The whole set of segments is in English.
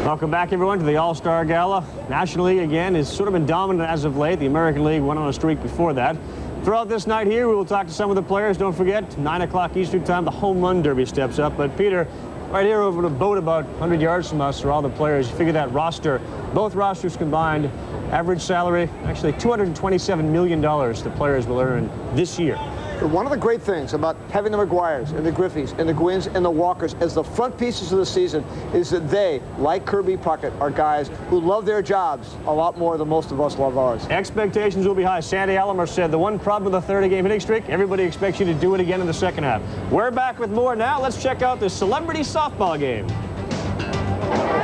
Welcome back, everyone, to the All-Star Gala. National League, again, has sort of been dominant as of late. The American League went on a streak before that. Throughout this night here, we will talk to some of the players. Don't forget, 9 o'clock Eastern time, the Home Run Derby steps up. But, Peter, right here over the boat about 100 yards from us are all the players. You figure that roster, both rosters combined, average salary, actually $227 million the players will earn this year. One of the great things about having the McGuires and the Griffies and the Gwynns and the Walkers as the front pieces of the season is that they, like Kirby Puckett, are guys who love their jobs a lot more than most of us love ours. Expectations will be high. Sandy Alomar said the one problem with the 30-game hitting streak, everybody expects you to do it again in the second half. We're back with more now. Let's check out the celebrity softball game.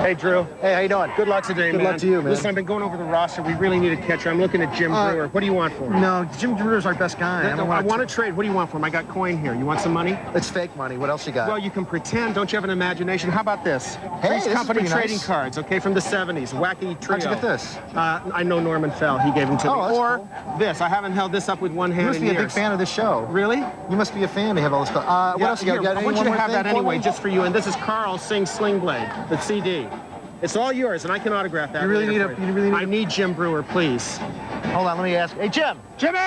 Hey, Drew. Hey, how you doing? Good luck today, man. Good luck to you, man. Listen, I've been going over the roster. We really need a catcher. I'm looking at Jim Breuer. What do you want for him? No, Jim Brewer's our best guy. I want to trade. What do you want for him? I got coin here. You want some money? It's fake money. What else you got? Well, you can pretend. Don't you have an imagination? How about this? Hey, These this company is pretty trading nice. cards, okay, from the 70s. Wacky trio. How'd you get this? I know Norman Fell. He gave them to me. that's Or cool. this. I haven't held this up with one hand You must be in a big years. fan of this show. Really? You must be a fan to have all this stuff. What else you got? Here, Got I want you one to more have thing that for anyway, me? just for you. And this is Carl Sing Sling Blade, the CD. It's all yours, and I can autograph that. You really later need for a- you really need I a- need Jim Breuer, please. Hold on, let me ask. Hey, Jim. Jimmy!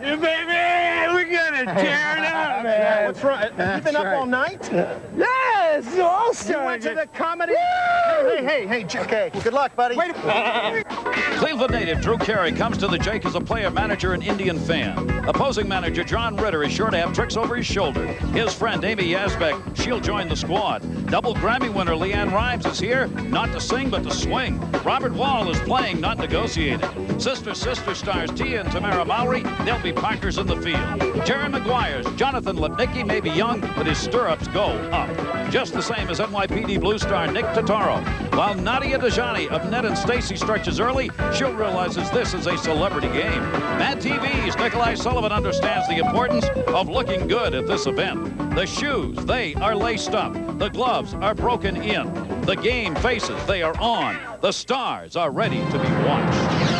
Yeah, baby! We're gonna tear it up, man! What's wrong? You've been up all night? Yes, You went to the comedy? Hey, Jim. Okay, good luck, buddy. Wait a Cleveland native Drew Carey comes to the Jake as a player, manager, and Indian fan. Opposing manager John Ritter is sure to have tricks over his shoulder. His friend Amy Yasbeck, she'll join the squad. Double Grammy winner LeAnn Rimes is here, not to sing but to swing. Robert Wall is playing, not negotiating. Sister stars Tia and Tamera Mowry, they'll be partners in the field. Jerry Maguire's Jonathan Lipnicki may be young, but his stirrups go up. Just the same as NYPD Blue star Nick Totaro. While Nadia Dajani of Ned and Stacy stretches early, she'll realize this is a celebrity game. Mad TV's Nikolai Sullivan understands the importance of looking good at this event. The shoes, they are laced up. The gloves are broken in. The game faces, they are on. The stars are ready to be watched.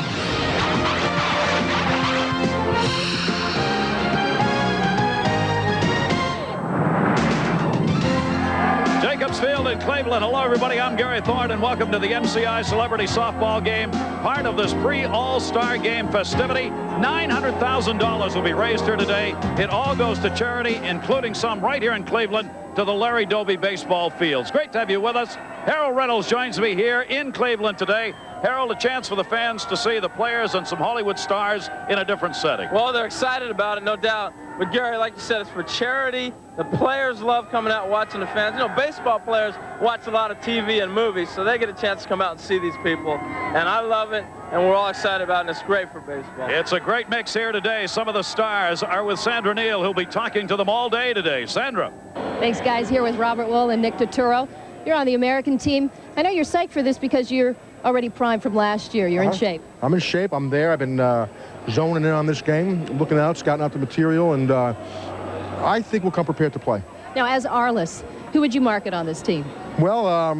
Field in Cleveland. Hello, everybody. I'm Gary Thorne, and welcome to the MCI Celebrity Softball Game, part of this pre-All-Star Game festivity. $900,000 will be raised here today. It all goes to charity, including some right here in Cleveland to the Larry Doby baseball fields. Great to have you with us. Harold Reynolds joins me here in Cleveland today. Harold, a chance for the fans to see the players and some Hollywood stars in a different setting. Well, they're excited about it, no doubt. But, Gary, like you said, it's for charity. The players love coming out watching the fans. You know, baseball players watch a lot of TV and movies, so they get a chance to come out and see these people. And I love it, and we're all excited about it, and it's great for baseball. It's a great mix here today. Some of the stars are with Sandra Neal, who'll be talking to them all day today. Sandra. Thanks, guys. Here with Robert Wool and Nick Totaro. You're on the American team. I know you're psyched for this because you're already primed from last year. You're in shape. I'm in shape. I'm there. I've been zoning in on this game, looking out, scouting out the material, and I think we'll come prepared to play. Now, as Arliss, who would you market on this team? Well,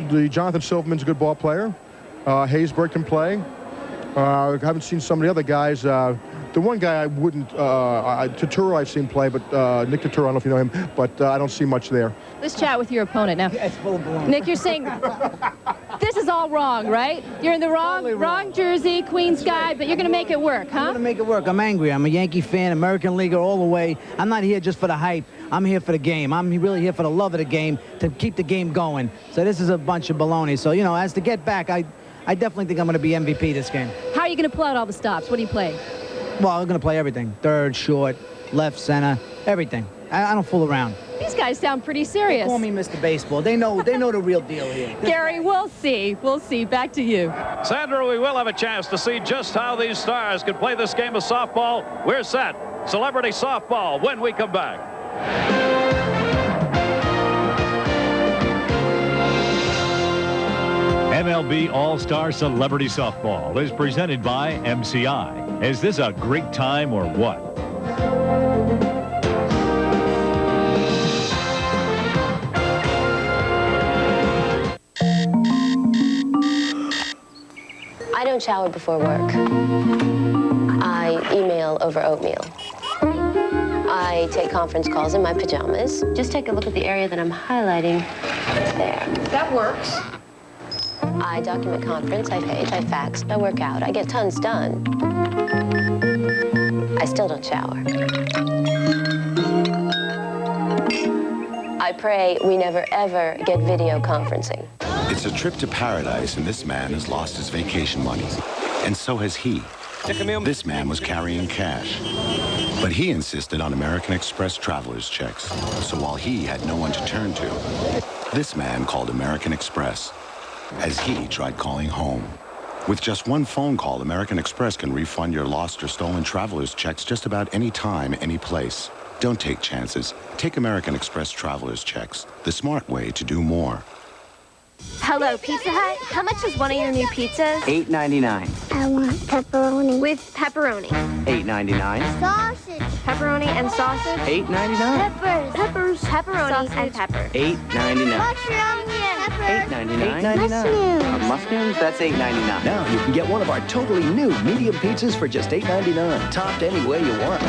the Jonathan Silverman's a good ball player. Haysbert can play. I haven't seen some of the other guys. The one guy I wouldn't, Totaro I've seen play, but Nick Totaro, I don't know if you know him, but I don't see much there. Let's chat with your opponent now. Nick, you're saying this is all wrong, right? You're in the wrong jersey, Queens guy, but you're going to make it work, huh? I'm going to make it work. I'm angry. I'm a Yankee fan, American Leaguer all the way. I'm not here just for the hype. I'm here for the game. I'm really here for the love of the game, to keep the game going. So this is a bunch of baloney. So, you know, as to get back, I definitely think I'm going to be MVP this game. How are you going to pull out all the stops? What do you play? Well, I'm going to play everything. Third, short, left, center, everything. I don't fool around. These guys sound pretty serious. They call me Mr. Baseball. They know the real deal here. Gary, we'll see. We'll see. Back to you. Sandra, we will have a chance to see just how these stars can play this game of softball. We're set. Celebrity softball when we come back. MLB All-Star Celebrity Softball is presented by MCI. Is this a great time or what? I don't shower before work. I email over oatmeal. I take conference calls in my pajamas. Just take a look at the area that I'm highlighting. There. That works. I document conference, I page, I fax, I work out, I get tons done. I still don't shower. I pray we never ever get video conferencing. It's a trip to paradise, and this man has lost his vacation money. And so has he. This man was carrying cash. But he insisted on American Express traveler's checks. So while he had no one to turn to, this man called American Express as he tried calling home. With just one phone call, American Express can refund your lost or stolen traveler's checks just about any time, any place. Don't take chances. Take American Express traveler's checks, the smart way to do more. Hello, Pizza Hut. How much is one of your new pizzas? $8.99. I want pepperoni. With pepperoni. $8.99. Sausage. Pepperoni and sausage. $8.99. Peppers. Pepperoni sausage. And pepper. $8.99. Mushrooms. $8.99. $8.99. Mushrooms, that's $8.99. Now you can get one of our totally new medium pizzas for just $8.99. Topped any way you want.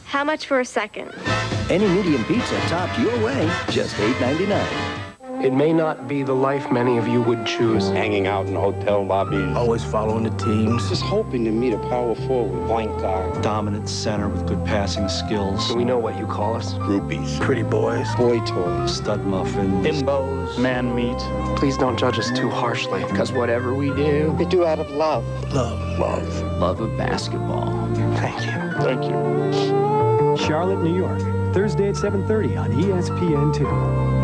How much for a second? Any medium pizza topped your way, just $8.99. It may not be the life many of you would choose. Hanging out in hotel lobbies. Always following the teams. Just hoping to meet a power forward. Point guard. Dominant center with good passing skills. So we know what you call us. Groupies. Pretty boys. Boy toys. Stud muffins. Bimbos. Man meat. Please don't judge us too harshly, because whatever we do out of love. Love. Love. Love of basketball. Thank you. Thank you. Charlotte, New York. Thursday at 7:30 on ESPN2.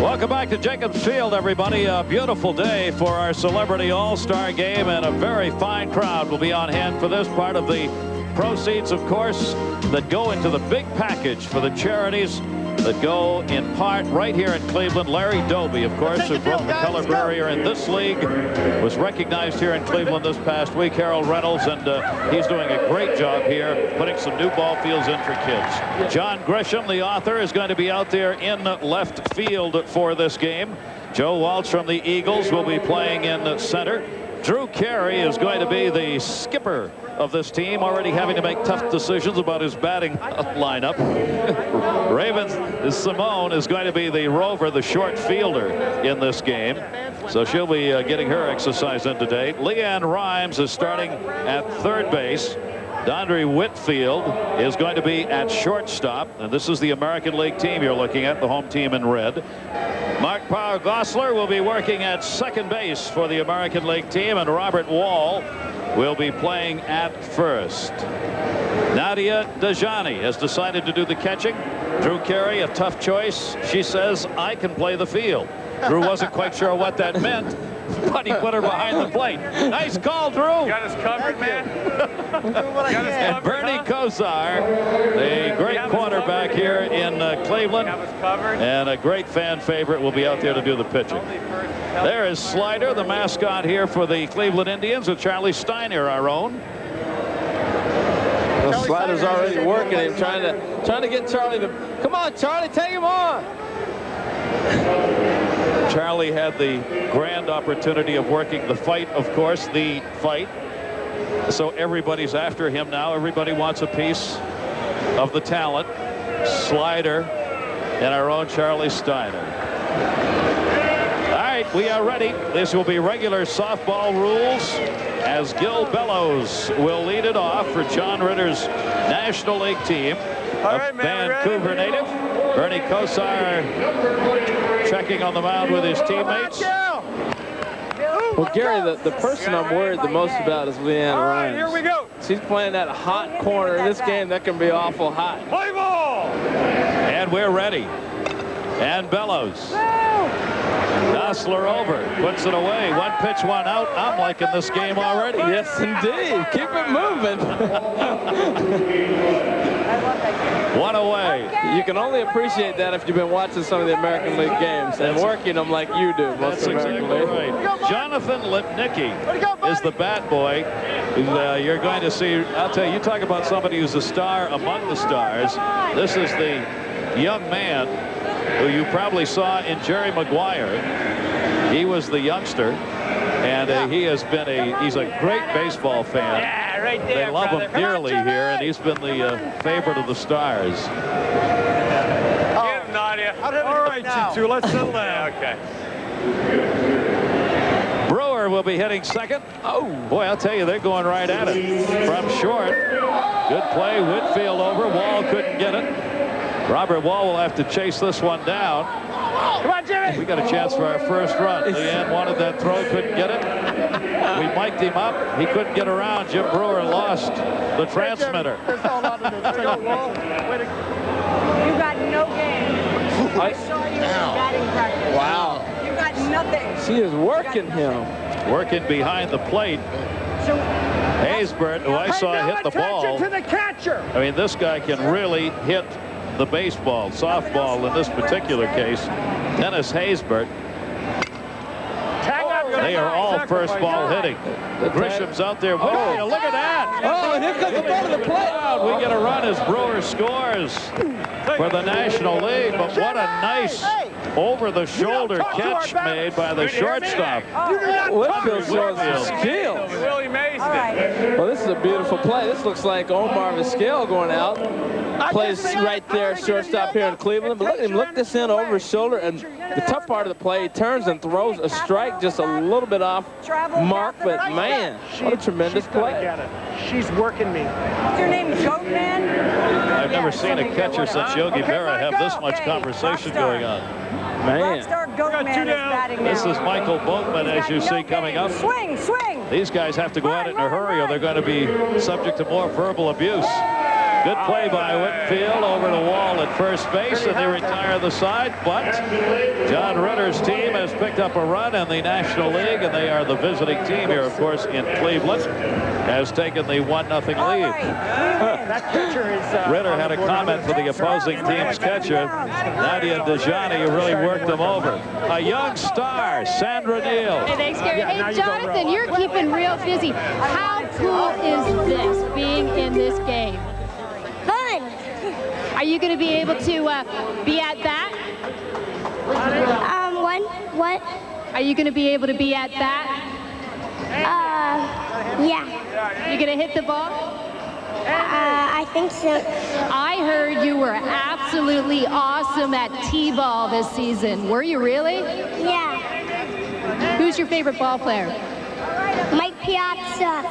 Welcome back to Jacobs Field, everybody. A beautiful day for our Celebrity All-Star Game, and a very fine crowd will be on hand for this. Part of the proceeds, of course, that go into the big package for the charities that go in part right here in Cleveland. Larry Doby, of course, who broke the color barrier in this league, was recognized here in Cleveland this past week. Harold Reynolds, and he's doing a great job here putting some new ball fields in for kids. John Grisham, the author, is going to be out there in left field for this game. Joe Walsh from the Eagles will be playing in center. Drew Carey is going to be the skipper of this team, already having to make tough decisions about his batting lineup. Raven-Symone is going to be the rover, the short fielder in this game. So she'll be getting her exercise in today. LeAnn Rimes is starting at third base. Dondre Whitfield is going to be at shortstop. And this is the American League team you're looking at, the home team in red. Mark Gosselaar will be working at second base for the American League team, and Robert Wall will be playing at first. Nadia Dajani has decided to do the catching. Drew Carey, a tough choice. She says, I can play the field. Drew wasn't quite sure what that meant, but he put her behind the plate. Nice call, Drew. Got us covered, man. And Bernie Kosar, the great quarterback here in Cleveland, and a great fan favorite, will be out there to do the pitching. There is Slider, the mascot here for the Cleveland Indians, with Charlie Steiner, our own. Well, Slider's already working him, trying to get Charlie to come on, Charlie, take him on. Charlie had the grand opportunity of working the fight, of course, the fight. So everybody's after him now. Everybody wants a piece of the talent. Slider and our own Charlie Steiner. All right, we are ready. This will be regular softball rules, as Gil Bellows will lead it off for John Ritter's National League team. A Vancouver native. Bernie Kosar checking on the mound with his teammates. Well, Gary, the person I'm worried the most about is LeAnn Rimes. All right, here we go. She's playing that hot corner in this game. That can be awful hot. Play ball! And we're ready. And Bellows. Gosselaar over, puts it away. One pitch, one out. I'm liking this game already. Yes, indeed. Keep it moving. One away. You can only appreciate that if you've been watching some of the American League games and working them like you do. That's exactly right. Jonathan Lipnicki is the bat boy. You're going to see, I'll tell you, you talk about somebody who's a star among the stars. This is the young man who you probably saw in Jerry Maguire. He was the youngster. And he has been he's a great baseball fan. Yeah, right there. They love him dearly here, and he's been the favorite of the Stars. Get him, Nadia. All right, you two, let's settle down. Okay. Breuer will be hitting second. Oh, boy, I'll tell you, they're going right at it from short. Good play. Whitfield over. Wall couldn't get it. Robert Wall will have to chase this one down. Come on, Jimmy. We got a chance for our first run. LeAnn wanted that throw, couldn't get it. We mic'd him up. He couldn't get around. Jim Breuer lost the transmitter. You got no game. I saw you in batting practice. Wow. You got nothing. She is working him. Working behind the plate. Haysbert, who I saw hit the ball. To the catcher. I mean, this guy can really hit the baseball, softball in this particular case. Dennis Haysbert. They are all first ball hitting. Grisham's out there. Whitfield, look at that. Oh, and here comes the ball to the plate. We get a run as Breuer scores for the National League, but what a nice over-the-shoulder catch made by the shortstop. Whitfield shows his skill. Willie Mays did. Well, this is a beautiful play. This looks like Omar Vizquel going out. Plays right there, shortstop here in Cleveland. But look at him look this in over his shoulder, and the tough part of the play, he turns and throws a strike just a little bit off mark. But man, what a tremendous play! She's working me. Your name Goatman? I've never seen a catcher since Yogi Berra have this much conversation going on. Man. Rockstar Goatman is batting now. This is Michael Boatman, as you see, coming up. Swing, swing. These guys have to go at it in a hurry, or they're going to be subject to more verbal abuse. Good play by Whitfield over the wall at first base, and they retire the side. But John Ritter's team has picked up a run in the National League, and they are the visiting team here, of course, in Cleveland. Has taken the 1-0 lead. That catcher is. Ritter had a comment for the opposing team's catcher, Nadia and Dajani, who really worked them over. A young star, Sandra Neal. Hey, thanks, Gary. Hey, Jonathan, you're keeping real busy. How cool is this, being in this game? Fun. Are you going to be able to be at bat? What? Are you going to be able to be at bat? Yeah. You going to hit the ball? I think so. I heard you were absolutely awesome at T-ball this season. Were you really? Yeah. Who's your favorite ball player? Mike Piazza.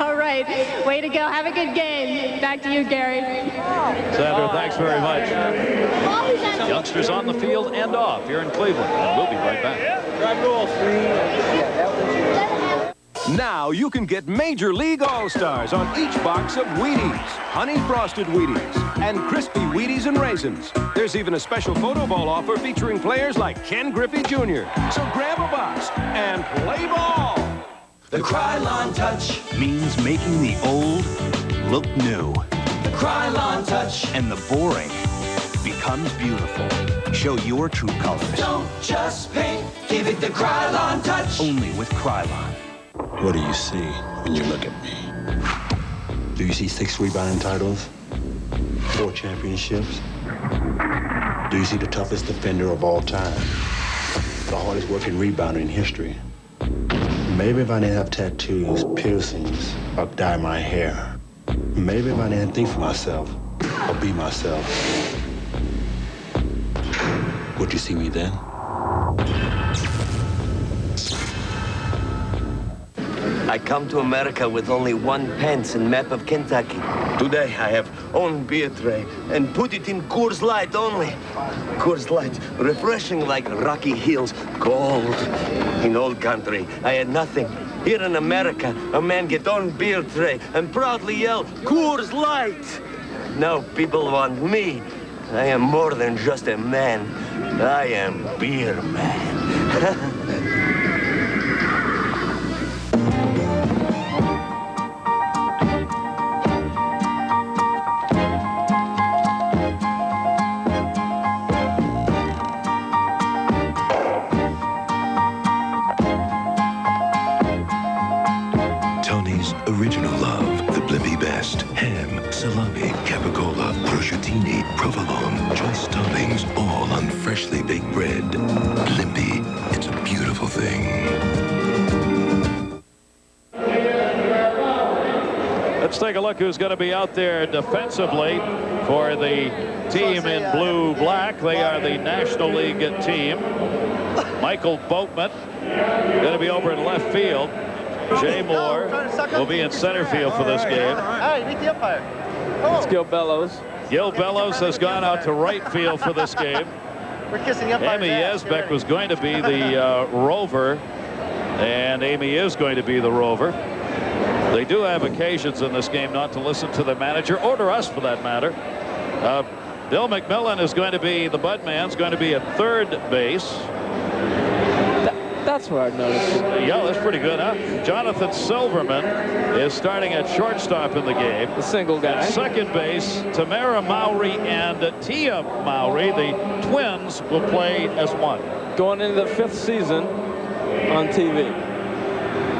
All right. Way to go. Have a good game. Back to you, Gary. Sandra, thanks very much. Youngsters on the field and off here in Cleveland. We'll be right back. Now you can get Major League All-Stars on each box of Wheaties, Honey Frosted Wheaties, and Crispy Wheaties and Raisins. There's even a special photo ball offer featuring players like Ken Griffey Jr. So grab a box and play ball. The Krylon Touch means making the old look new. The Krylon Touch. And the boring becomes beautiful. Show your true colors. Don't just paint, give it the Krylon Touch. Only with Krylon. What do you see when you look at me? Do you see 6 rebounding titles? 4 championships? Do you see the toughest defender of all time? The hardest working rebounder in history? Maybe if I didn't have tattoos, piercings, or dye my hair. Maybe if I didn't think for myself, or be myself. Would you see me then? I come to America with only 1 pence and map of Kentucky. Today I have own beer tray and put it in Coors Light only. Coors Light, refreshing like Rocky Hills, cold. In old country, I had nothing. Here in America, a man get on beer tray and proudly yell, Coors Light. Now people want me. I am more than just a man. I am beer man. Original love, the Blimpie best. Ham, salami, capicola, prosciutini, provolone, choice toppings, all on freshly baked bread. Blimpie, it's a beautiful thing. Let's take a look who's going to be out there defensively for the team in blue-black. They are the National League team. Michael Boatman going to be over in left field. Jay Moore will be in center field for this game. Hey, meet the umpire. It's Gil Bellows. Gil Bellows has gone out to right field for this game. We're kissing the umpire. Amy Yasbeck was going to be the rover, and Amy is going to be the rover. They do have occasions in this game not to listen to the manager, or to us for that matter. Bill McMillan is going to be the Budman's going to be at third base. That's what I've noticed. Yeah, that's pretty good, huh? Jonathan Silverman is starting at shortstop in the game. The single guy. At second base, Tamera Mowry and Tia Mowry, the twins, will play as one. Going into the 5th season on TV.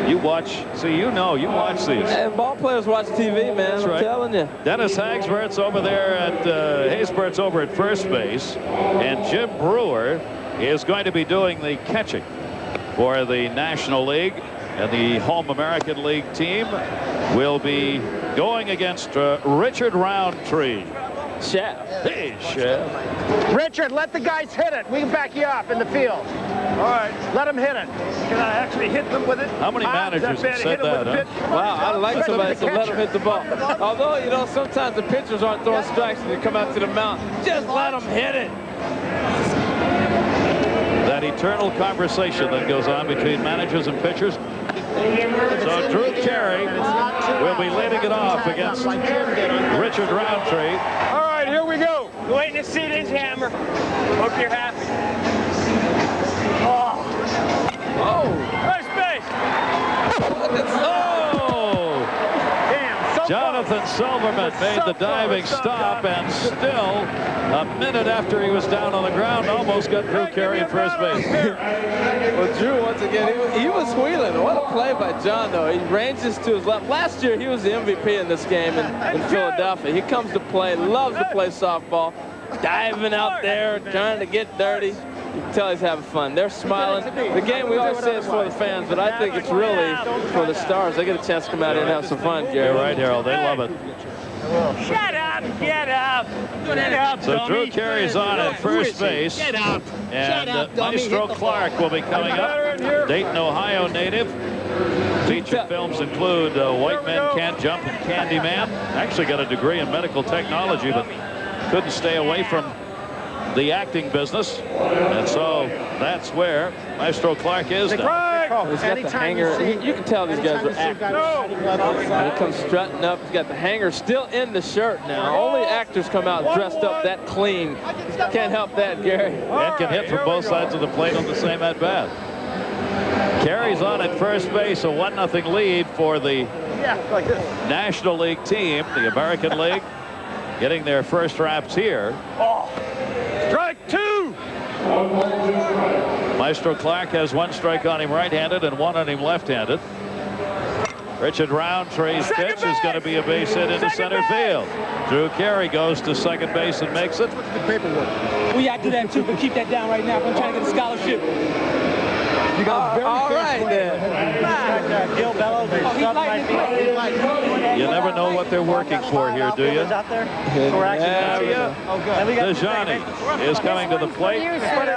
You watch, see, you watch these. And ball players watch TV, man. That's right. I'm telling you. Dennis Haysbert's over there at Haysbert's over at first base, and Jim Breuer is going to be doing the catching for the National League, and the home American League team will be going against Richard Roundtree. Chef. Hey, Chef. Richard, let the guys hit it. We can back you up in the field. All right. Let them hit it. Can I actually hit them with it? How many managers have said that, huh? Wow, I like somebody to let them hit the ball. Although, you know, sometimes the pitchers aren't throwing strikes when they come out to the mound. Just let them hit it. That eternal conversation that goes on between managers and pitchers. So Drew Carey will be leading it off against Richard Roundtree. All right, here we go. Waiting to see this hammer. Hope you're happy. Oh. First base. Jonathan Silverman made the diving stop, and still a minute after he was down on the ground, almost got Drew Carey at first base. Well, Drew, once again, he was squealing. What a play by John, though. He ranges to his left. Last year, he was the MVP in this game in Philadelphia. He comes to play, loves to play softball, diving out there, trying to get dirty. You can tell he's having fun. They're smiling. The game, we always say, is for the fans, but I think it's really for the stars. They get a chance to come out here and have some fun, Gary. You're right, Harold. They love it. Shut up! Get up! Get up, So Drew Carey's on at first base. Get up! And Maestro Clark will be coming up. Dayton, Ohio native. Feature films include White Men Can't Jump and Candyman. Actually got a degree in medical technology, but couldn't stay away from the acting business, and so that's where Maestro Clark is now. He's got the hanger. You can tell these guys are actors. When he comes strutting up, he's got the hanger still in the shirt now. Only actors come out dressed up that clean. Can't help that, Gary. And can hit from both sides of the plate on the same at-bat. Carey's on at first base, a 1-0 lead for the National League team, the American League, getting their first wraps here. Strike two! Maestro Clark has 1 strike on him right-handed and 1 on him left-handed. Richard Roundtree's pitch is going to be a base hit into center field. Drew Carey goes to second base and makes it. The paperwork. We got to do that too, but keep that down right now. I'm trying to get a scholarship. You got very all right, then. Gil Bellows. You never know what they're working for here, do you? Yeah. Dajani is coming to the plate.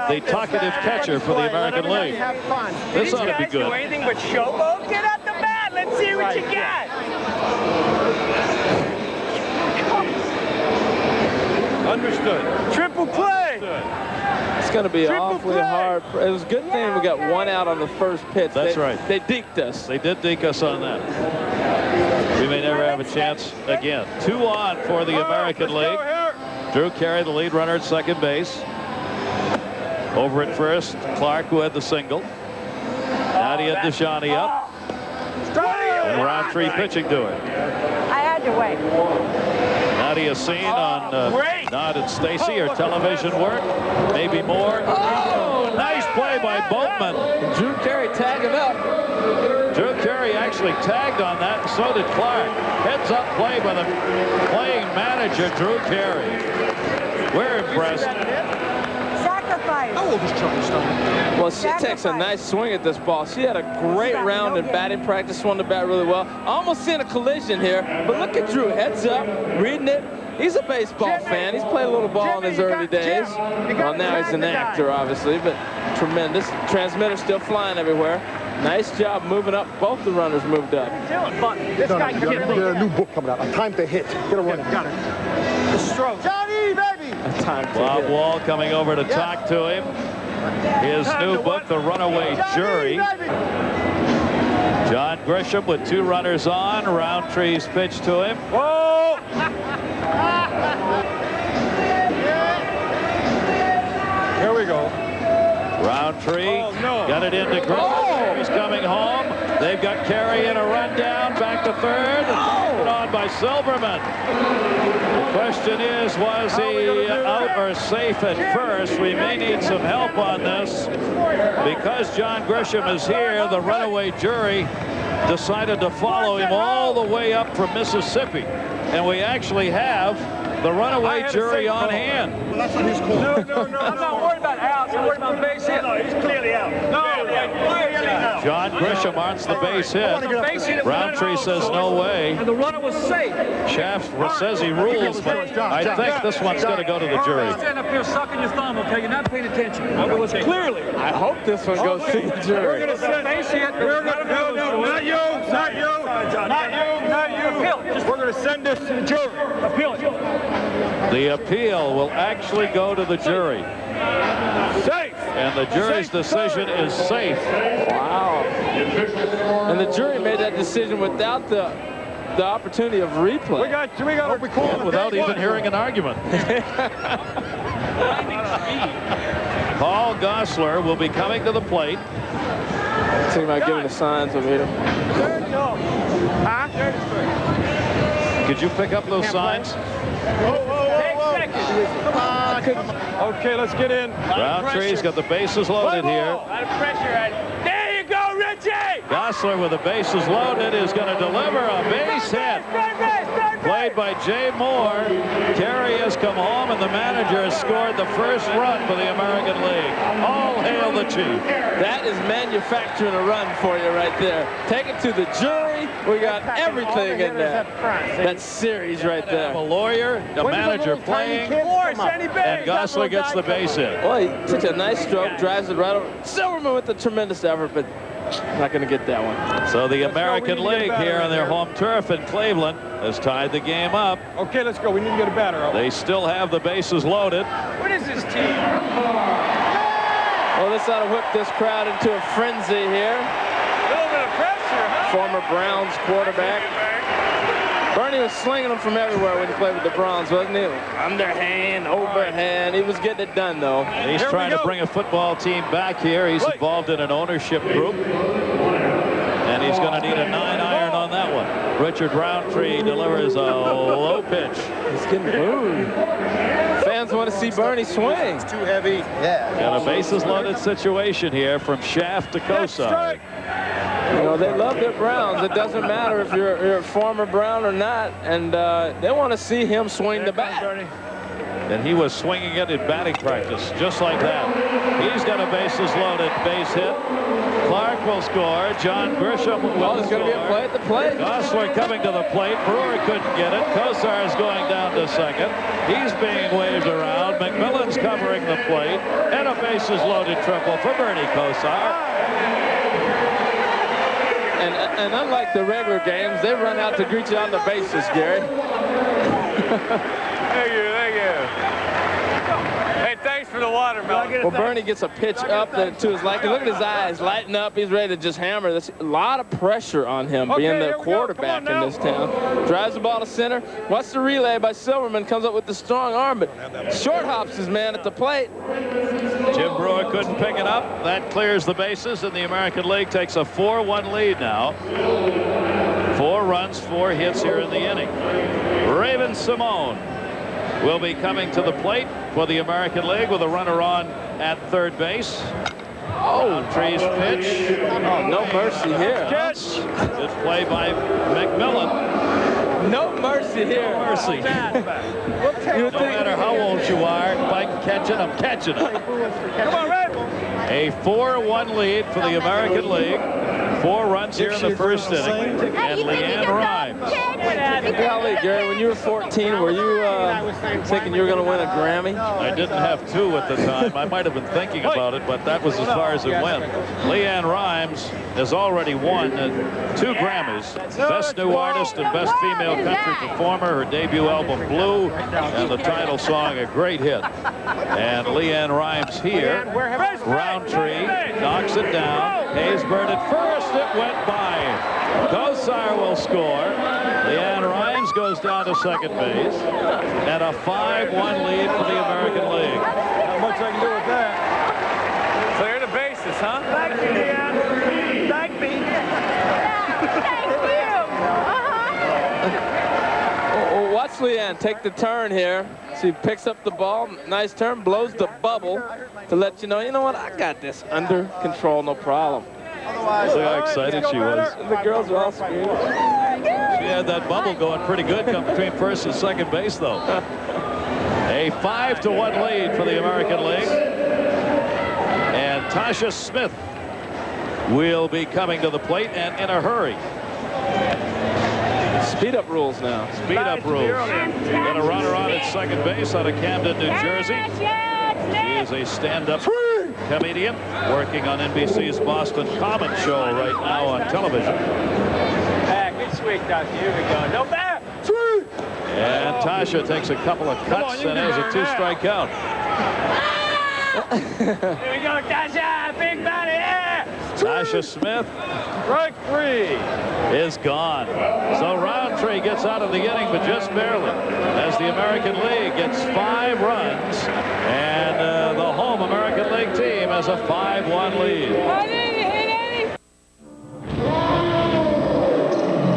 The talkative catcher for the American League. This ought to be good. Do anything but showboat? Get out the bat. Let's see what you got. Understood. Triple play. It's going to be awfully hard. It was a good thing we got 1 out on the first pitch. That's right. They deked us. They did deke us on that. We may never have a chance again. 2 on for the American League. Drew Carey, the lead runner at second base. Over at first, Clark, who had the single. Nadia and Dajani up. And Roundtree pitching to her. I had to wait. Nadia seen on Nod and Stacy, her television work. Maybe more. Oh, nice play by Boatman. Drew Carey tagging up. Drew Carey actually tagged on that, and so did Clark. Heads up play by the playing manager, Drew Carey. We're impressed. Sacrifice. nice. How old is Chucky Stone? Well, she takes a nice swing at this ball. She had a great round in batting practice, swung the bat really well. Almost seeing a collision here, but look at Drew, heads up, reading it. He's a baseball fan. He's played a little ball in his early days. Well, now he's an actor, obviously, but tremendous. Transmitter still flying everywhere. Nice job moving up. Both the runners moved up. This guy can Get a new book coming out. A Time to Hit. Get a run. Got it. The stroke. Johnny, baby! A time to Bob hit. Wall coming over to talk to him. His new book, The Runaway Jury. John Grisham with 2 runners on. Roundtree's pitch to him. Whoa! Here we go. Roundtree got it into Grisham. He's coming home. They've got Carey in a rundown. Back to third. Put on by Silverman. The question is, was he out or safe at first? We may need some help on this. Because John Grisham is here, the runaway jury decided to follow him all the way up from Mississippi. And we actually have the runaway jury on hand. Well, that's on his call. No. I'm not worried about out. I'm worried about base hit. No, he's clearly out. Clearly out. John Grisham wants the base hit. Roundtree says no way. And the runner was safe. Shaft says he rules, but I think this one's going to go to the jury. Stand up here sucking your thumb, okay? You're not paying attention. It was clearly. I hope this one goes to the jury. We're going to send base hit. No, not you. Not you. Not you. Not you. We're going to send this to the jury. Appeal it. The appeal will actually go to the jury. Safe. And the jury's decision is safe. Wow. And the jury made that decision without the opportunity of replay. We got what we call And without even hearing an argument. Paul Gosselaar will be coming to the plate. Think about giving the signs over here. Could you pick up those signs? Come on. Okay, let's get in. Roundtree's got the bases loaded here. A lot of pressure at it. There you go, Richie! Gosselaar with the bases loaded is going to deliver a base hit. Played by Jay Moore. Carey has come home and the manager has scored the first run for the American League. All hail the Chief. That is manufacturing a run for you right there. Take it to the jury. We got everything in there. That series right there. A lawyer, the manager playing, and Gosselaar gets the base hit. Boy, he took a nice stroke, drives it right over. Silverman with a tremendous effort, but not going to get that one. So the American League here on their home turf in Cleveland has tied the game up. Okay, let's go. We need to get a batter. They still have the bases loaded. What is this team? Well, this ought to whip this crowd into a frenzy here. A little bit of pressure, huh? Former Browns quarterback. Bernie was slinging them from everywhere when he played with the Browns, wasn't he? Underhand, overhand. He was getting it done, though. He's trying to bring a football team back here. He's involved in an ownership group. And he's going to need a 9-iron on that one. Richard Roundtree delivers a low pitch. He's getting booed. Fans want to see Bernie swing. It's too heavy. Yeah. Got a bases loaded situation here from Shaft to Kosar. You know, they love their Browns. It doesn't matter if you're a former Brown or not. And they want to see him swing the bat. And he was swinging it in batting practice, just like that. He's got a bases loaded base hit. Clark will score. John Grisham will score. There's going to be a play at the plate. Gosselaar coming to the plate. Breuer couldn't get it. Kosar is going down to second. He's being waved around. McMillan's covering the plate. And a bases loaded triple for Bernie Kosar. And unlike the regular games, they run out to greet you on the bases, Gary. Thank you. Hey, thanks for the watermelon. Well, Bernie gets a pitch up to his liking. Look at his eyes lighting up. He's ready to just hammer this. A lot of pressure on him being the quarterback in this town. Drives the ball to center. Watch the relay by Silverman. Comes up with the strong arm, but short hops his man at the plate. Jim Breuer couldn't pick it up. That clears the bases, and the American League takes a 4-1 lead now. 4 runs, 4 hits here in the inning. Raven-Symone will be coming to the plate for the American League with a runner on at third base. Oh, Tree's pitch. Oh, no mercy here. Good play by McMillan. No mercy here. No mercy. No matter how old you are, if I can catch it, I'm catching it. Come on, Red. A 4-1 lead for the American League. 4 runs here in the first inning. And LeAnn Rhymes. Golly, Gary, when you were 14, were you thinking you were going to win a Grammy? I didn't have 2 at the time. I might have been thinking about it, but that was as far as it went. LeAnn Rhymes has already won 2 Grammys. Best New Artist and Best Female Country Performer. Her debut album, Blue, and the title song, a great hit. And LeAnn Rhymes here. Roundtree knocks it down. Haysbert at first. It went by. Kosar will score. LeAnn Rhymes goes down to second base. And a 5-1 lead for the American League. Not much I can do with that. Clear the bases, huh? Thank you, LeAnn. Thank me. Oh, watch LeAnn take the turn here. She picks up the ball. Nice turn. Blows the bubble to let you know what? I got this under control. No problem. See how excited she was. The girls are all screaming. She had that bubble going pretty good between first and second base, though. A 5-1 lead for the American League. And Tasha Smith will be coming to the plate and in a hurry. Speed up rules now. Speed up rules. Got a runner on at second base out of Camden, New Jersey. She is a stand-up comedian working on NBC's Boston Common Show right now on television. Good sweep, Doctor. Here we go. No back. And Tasha takes a couple of cuts and has a 2-strike count. Here we go, Tasha. Big body. Yeah. Tasha Smith, strike 3, is gone. So Roundtree gets out of the inning, but just barely, as the American League gets 5 runs, and the home American League team has a 5-1 lead.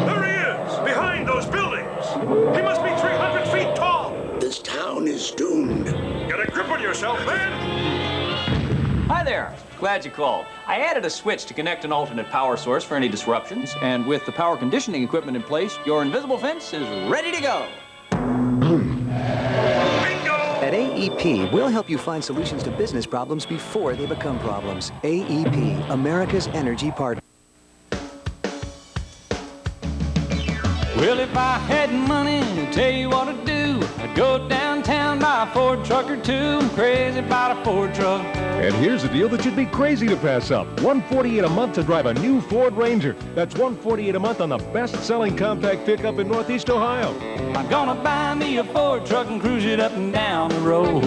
There he is, behind those buildings. He must be 300 feet tall. This town is doomed. Get a grip on yourself, man. Hi there. Glad you called. I added a switch to connect an alternate power source for any disruptions, and with the power conditioning equipment in place, your invisible fence is ready to go. At AEP, we'll help you find solutions to business problems before they become problems. AEP, America's energy partner. Well, if I had money to tell you what to do, I'd go downtown, buy a Ford truck or 2. I'm crazy about a Ford truck. And here's a deal that you'd be crazy to pass up. $148 a month to drive a new Ford Ranger. That's $148 a month on the best-selling compact pickup in Northeast Ohio. I'm gonna buy me a Ford truck and cruise it up and down the road.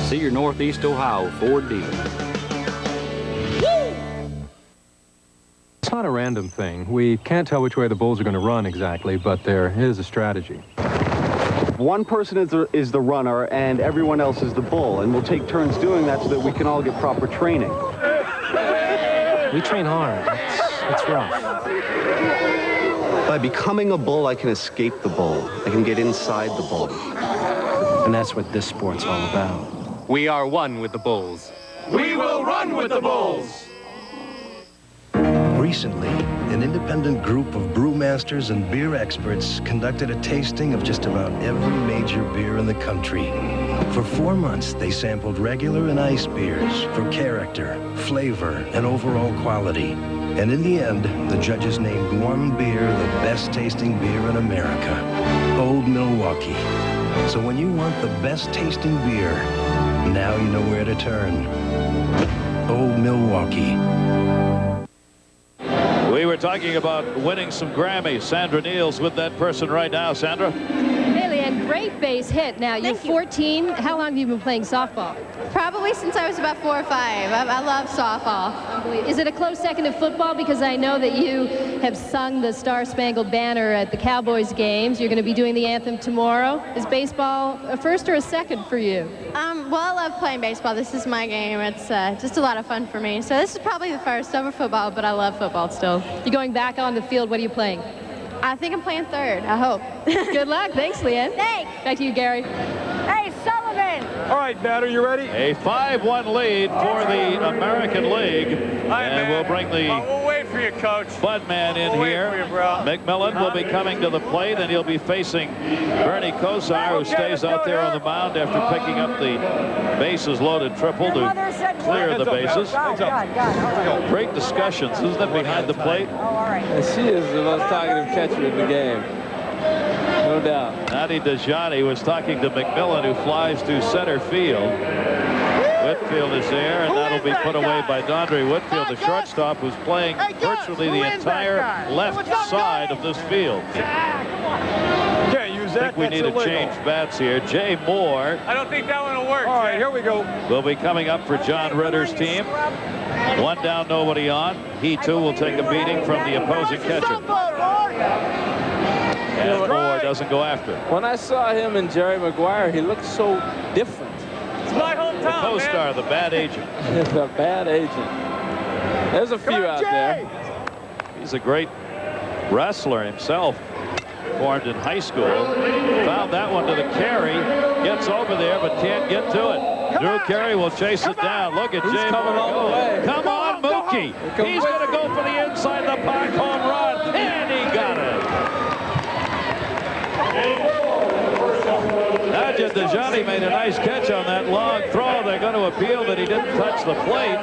See your Northeast Ohio Ford dealer. It's not a random thing. We can't tell which way the bulls are going to run exactly, but there is a strategy. One person is the runner, and everyone else is the bull, and we'll take turns doing that so that we can all get proper training. We train hard. It's rough. By becoming a bull, I can escape the bull. I can get inside the bull. And that's what this sport's all about. We are one with the bulls. We will run with the bulls. Recently, an independent group of brewmasters and beer experts conducted a tasting of just about every major beer in the country. For 4 months, they sampled regular and ice beers for character, flavor, and overall quality. And in the end, the judges named one beer the best tasting beer in America, Old Milwaukee. So when you want the best tasting beer, now you know where to turn. Old Milwaukee. We were talking about winning some Grammys. Sandra Neal's with that person right now. Sandra? Hey, LeAnn, great base hit. Now, you're 14. How long have you been playing softball? Probably since I was about 4 or 5. I love softball. Is it a close second to football? Because I know that you have sung the Star-Spangled Banner at the Cowboys games. You're going to be doing the anthem tomorrow. Is baseball a first or a second for you? Well, I love playing baseball. This is my game. It's just a lot of fun for me. So this is probably the first over football, but I love football still. You're going back on the field. What are you playing? I think I'm playing third. I hope. Good luck. Thanks, LeAnn. Thanks. Back to you, Gary. Hey, Sullivan. All right, batter, you ready? A 5-1 lead for the American League. And we'll bring the for you, Coach. Budman in We'll wait here. for you, bro. McMillan will be coming to the plate, and he'll be facing Bernie Kosar, who stays out there on the mound after picking up the bases loaded triple to clear the bases. Great discussions, isn't it, behind the plate? And she is the most talkative catcher in the game. No doubt. Nadia Dajani was talking to McMillan, who flies to center field. Whitfield is there, and that'll be put away by Dondre. Whitfield, the shortstop, who's playing virtually the entire left side of this field. Can't use that. I think we need to change bats here. Jay Moore. I don't think that one will work. All right, here we go. Will be coming up for John Ritter's team. One down, nobody on. He, too, will take a beating from the opposing catcher. And Moore doesn't go after. When I saw him and Jerry Maguire, he looked so different. It's my hometown, The co-star, the bad agent. The bad agent. There's a few out there. He's a great wrestler himself. Formed in high school. Found that one to the Carey. Gets over there, but can't get to it. Drew Carey will chase it down. Look at Jay coming all the way. Come on, Mookie. He's going to go for the inside the park home run, and he got it. Nadia Dajani made a nice catch on that long throw. They're going to appeal that he didn't touch the plate.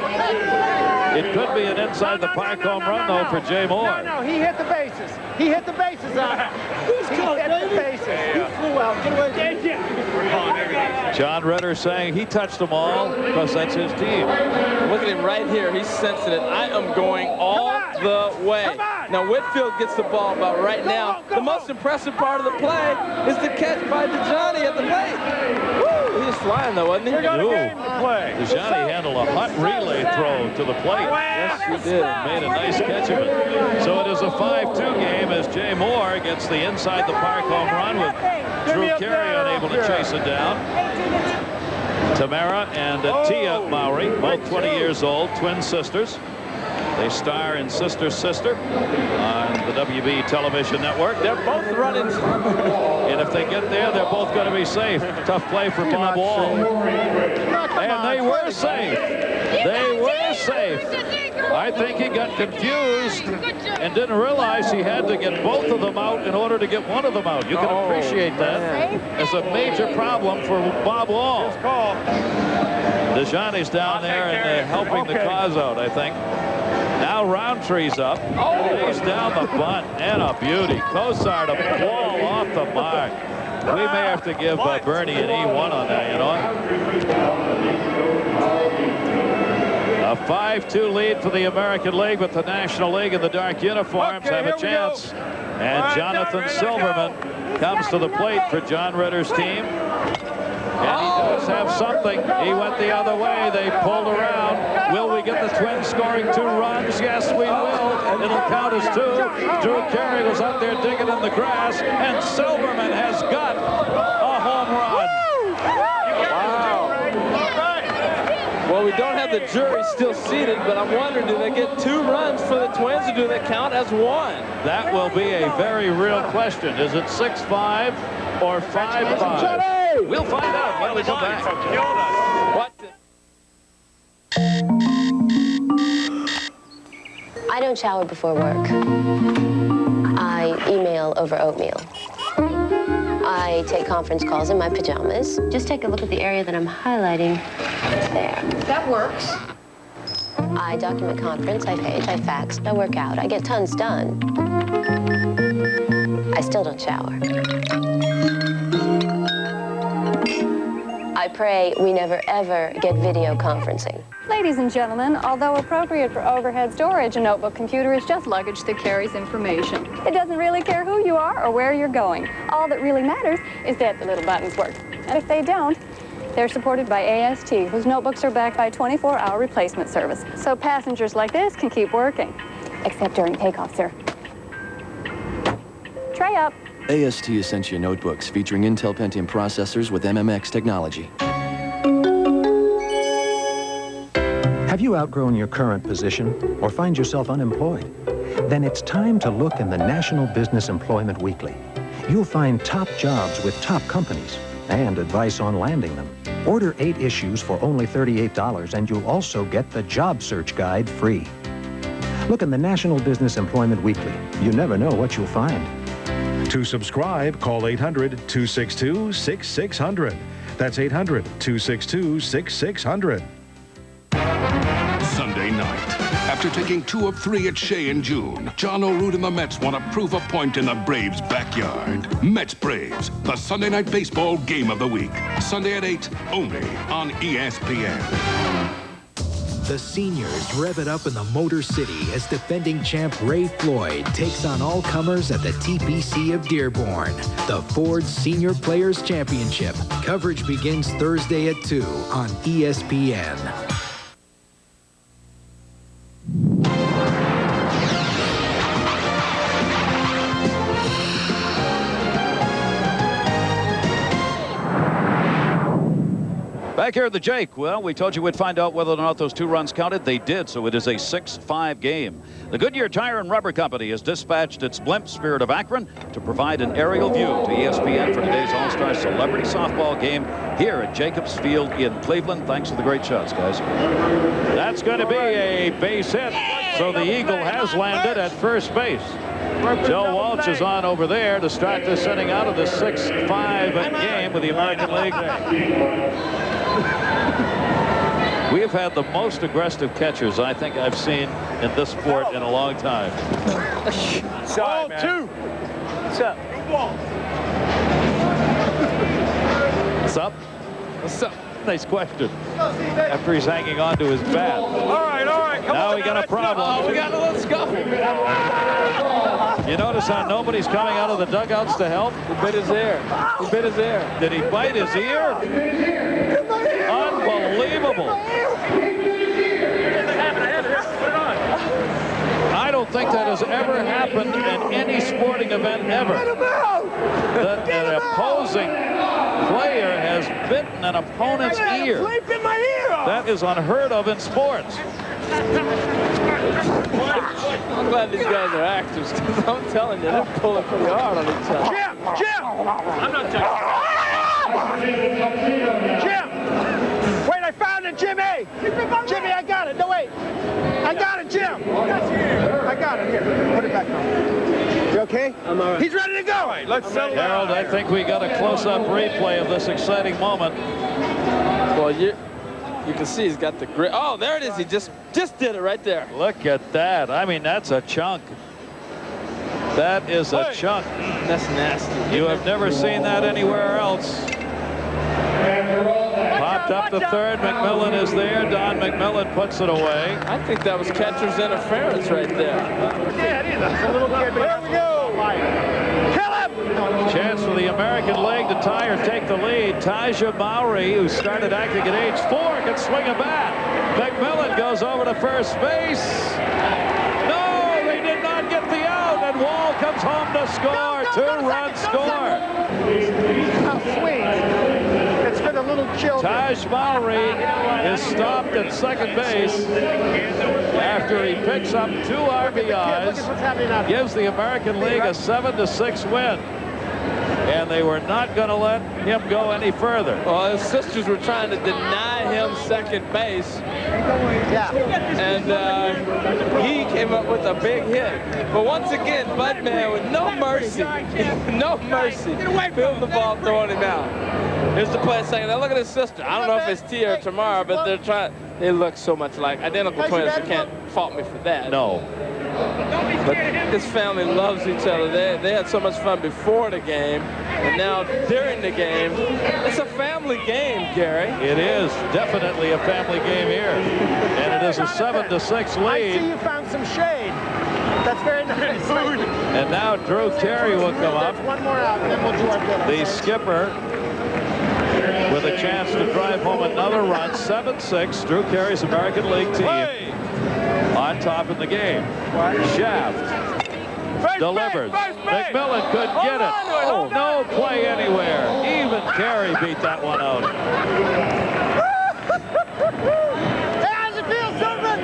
It could be an inside the park home run, though, for Jay Moore. No, he hit the bases. He hit the bases on it. He hit the bases. He flew out. Get away. John Ritter saying he touched them all because that's his team. Look at him right here. He's sensing it. I am going all the way. Now, Whitfield gets the ball about right now. The most impressive part of the play is the catch by Dajani at the plate. Woo! He was flying, though, wasn't he? Dajani handled a hot relay throw to the plate. Yes, he did. Made a nice catch of it. So it is a 5-2 game as Jay Moore gets the inside the park home run with Drew Carey unable to chase it down. Tamera and Tia Mowry, both 20 years old, twin sisters. They star in Sister Sister on the WB television network. They're both running. And if they get there, they're both going to be safe. Tough play for Bob Wall. And they were safe. They were safe. I think he got confused and didn't realize he had to get both of them out in order to get one of them out. You can appreciate that as a major problem for Bob Wall. Dajani's down there and they're helping the cause out, I think. Now Roundtree's up. He's down the bunt and a beauty. Kosar to ball off the mark. We may have to give Bernie an E1 on that, you know. A 5-2 lead for the American League, but the National League in the dark uniforms have a chance. And Jonathan Silverman comes to the plate for John Ritter's team. And he does have something. He went the other way. They pulled around. Will we get the Twins scoring 2 runs? Yes, we will. It'll count as 2. Drew Carey was out there digging in the grass, and Silverman has got a home run. Wow. Well, we don't have the jury still seated, but I'm wondering, do they get 2 runs for the Twins, or do they count as 1? That will be a very real question. Is it 6-5 or 5-5? We'll find out when we come back. I don't shower before work. I email over oatmeal. I take conference calls in my pajamas. Just take a look at the area that I'm highlighting. It's there. That works. I document conference, I page, I fax, I work out. I get tons done. I still don't shower. I pray we never, ever get video conferencing. Ladies and gentlemen, although appropriate for overhead storage, a notebook computer is just luggage that carries information. It doesn't really care who you are or where you're going. All that really matters is that the little buttons work. And if they don't, they're supported by AST, whose notebooks are backed by 24-hour replacement service. So passengers like this can keep working. Except during takeoff, sir. Tray up. AST has sent you notebooks featuring Intel Pentium processors with MMX technology. Have you outgrown your current position or find yourself unemployed? Then it's time to look in the National Business Employment Weekly. You'll find top jobs with top companies and advice on landing them. Order 8 issues for only $38 and you'll also get the job search guide free. Look in the National Business Employment Weekly. You never know what you'll find. To subscribe, call 800-262-6600. That's 800-262-6600. Sunday night. After taking 2 of 3 at Shea in June, John O'Root and the Mets want to prove a point in the Braves' backyard. Mets-Braves, the Sunday night baseball game of the week. Sunday at 8, only on ESPN. The seniors rev it up in the Motor City as defending champ Ray Floyd takes on all comers at the TPC of Dearborn. The Ford Senior Players Championship. Coverage begins Thursday at 2 on ESPN. Back here at the Jake, well, we told you we'd find out whether or not those 2 runs counted. They did, so it is a 6-5 game. The Goodyear Tire and Rubber Company has dispatched its blimp Spirit of Akron to provide an aerial view to ESPN for today's All-Star Celebrity Softball game here at Jacobs Field in Cleveland. Thanks for the great shots, guys. That's going to be a base hit, so the Eagle has landed at first base. Joe Walsh is on over there to start this inning out of the 6-5 game with the American League. We have had the most aggressive catchers I think I've seen in this sport in a long time. Sorry, man. What's up? What's up? What's up? Nice question. After he's hanging on to his bat. All right. Come now on, we got a problem. Oh, we got a little scuffle. You notice how nobody's coming out of the dugouts to help? He bit his ear. He bit his ear. Did he bite his ear? Unbelievable. I don't think that has ever happened in any sporting event ever. That an opposing player has bitten an opponent's ear. That is unheard of in sports. I'm glad these guys are actors, because I'm telling you, they're pulling pretty hard on each other. Jim! I'm not Jim! Wait, I found it, Jimmy! Jimmy, I got it. No, wait. I got it, Jim! I got it. Here, put it back on. You okay? I'm all right. He's ready to go! All right, let's settle down. Harold, I think we got a close-up replay of this exciting moment. Well, you can see he's got the grip. Oh, there it is. He just did it right there. Look at that. I mean, that's a chunk. That is a chunk. That's nasty. You have never seen that anywhere else. Popped up to third. McMillan is there. Don McMillan puts it away. I think that was catcher's interference right there. It's a little kid, but here we go. Kill him! Chance for the American League to tie or take the lead. Tasha Mowry, who started acting at age 4, can swing a bat. McMillan goes over to first base. No, they did not get the out, and Wall comes home to score. 2-run score. It's for the little children. Taj Mowry is stopped at second base after he picks up 2 RBIs, gives the American League a 7-6 win. And they were not going to let him go any further. Well, his sisters were trying to deny him second base. And he came up with a big hit. But once again, Budman with no mercy. No mercy. Fielding the ball, throwing him out. Here's the play second. Now look at his sister. I don't know if it's Tia or Tamera, but they're trying. They look so much like identical twins. You can't fault me for that. No. But this family loves each other. They had so much fun before the game, and now during the game. It's a family game, Gary. It is definitely a family game here. And it is a 7-6 lead. I see you found some shade. That's very nice. And now Drew Carey will come up. One more out, and then we'll do our bit. The skipper with a chance to drive home another run. 7-6, Drew Carey's American League team on top in the game. Shaft delivers. McMillan could get it. Oh, no play anywhere. Even Carey beat that one out. Hey, how's it feel, Silverman?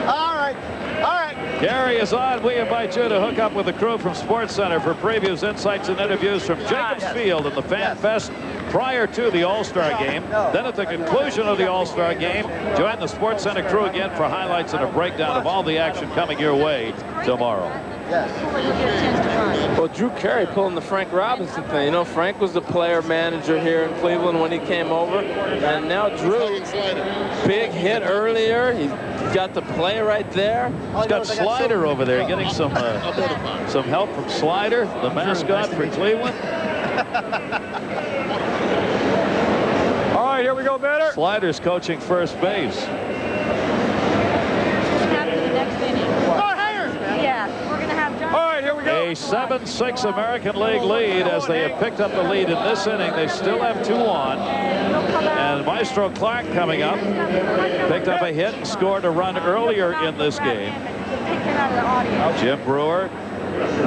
All right. Carey is on. We invite you to hook up with the crew from SportsCenter for previews, insights, and interviews from Jacobs Field and the Fan Fest prior to the All-Star game. Then at the conclusion of the All-Star game, join the Sports Center crew again for highlights and a breakdown of all the action coming your way tomorrow. Well, Drew Carey pulling the Frank Robinson thing. You know, Frank was the player manager here in Cleveland when he came over, and now Drew, big hit earlier. He's got the play right there. He's got Slider over there getting some help from Slider, the mascot for Cleveland. All right, here we go, batter. Slider's coaching first base. A 7-6 American League lead as they have picked up the lead in this inning. They still have 2 on. And Maestro Clark coming up. Picked up a hit and scored a run earlier in this game. Jim Breuer,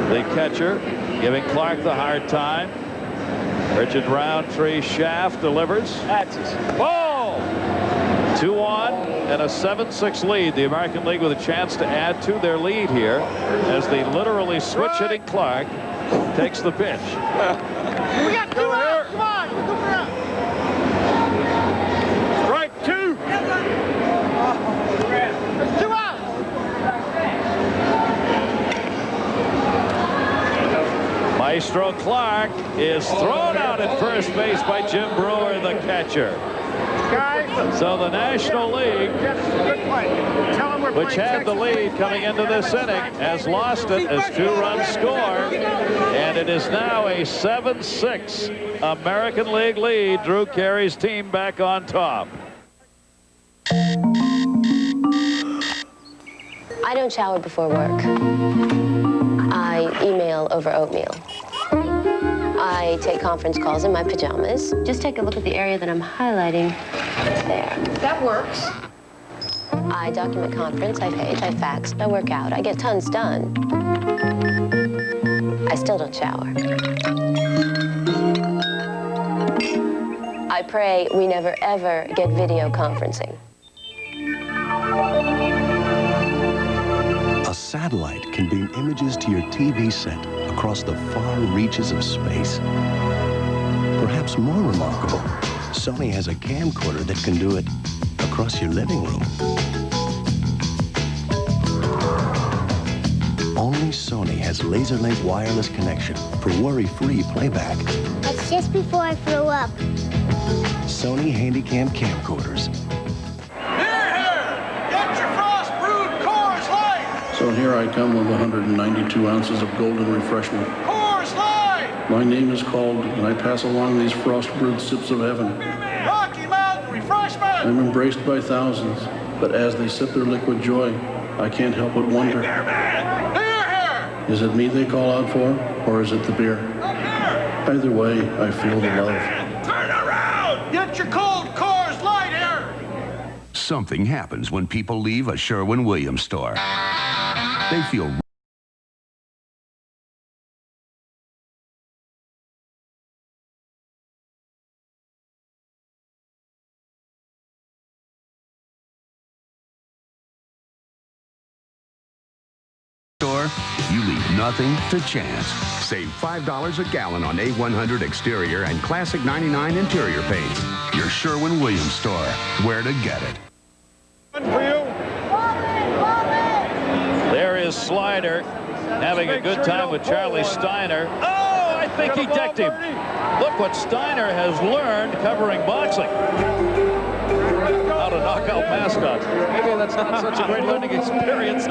the catcher, giving Clark the hard time. Richard Roundtree Shaft delivers. Ball! 2 on and a 7-6 lead. The American League with a chance to add to their lead here as the literally switch-hitting Clark takes the pitch. We got 2 outs. Come on. Go for out. Strike 2. There's 2 outs. Maestro Clark is thrown out at first base by Jim Breuer, the catcher. So the National League, which had the lead coming into this inning, has lost it as 2 runs scored, and it is now a 7-6 American League lead. Drew Carey's team back on top. I don't shower before work. I email over oatmeal. I take conference calls in my pajamas. Just take a look at the area that I'm highlighting. It's there. That works. I document conference, I page, I fax, I work out. I get tons done. I still don't shower. I pray we never, ever get video conferencing. A satellite can beam images to your TV set across the far reaches of space. Perhaps more remarkable, Sony has a camcorder that can do it across your living room. Only Sony has laser-link wireless connection for worry-free playback. That's just before I throw up. Sony Handycam camcorders. So here I come with 192 ounces of golden refreshment. Coors Light! My name is called, and I pass along these frost-brewed sips of heaven. Rocky Mountain Refreshment! I'm embraced by thousands, but as they sip their liquid joy, I can't help but wonder. Is it me they call out for, or is it the beer? Either way, I feel the love. Turn around! Get your cold Coors Light here! Something happens when people leave a Sherwin-Williams store. They feel you leave nothing to chance. Save $5 a gallon on A100 exterior and Classic 99 interior paints. Your Sherwin-Williams store. Where to get it. There is Slider having a good time with Charlie Steiner. Oh, I think he decked him. Look what Steiner has learned covering boxing. How to knock out mascots. Maybe that's not such a great learning experience.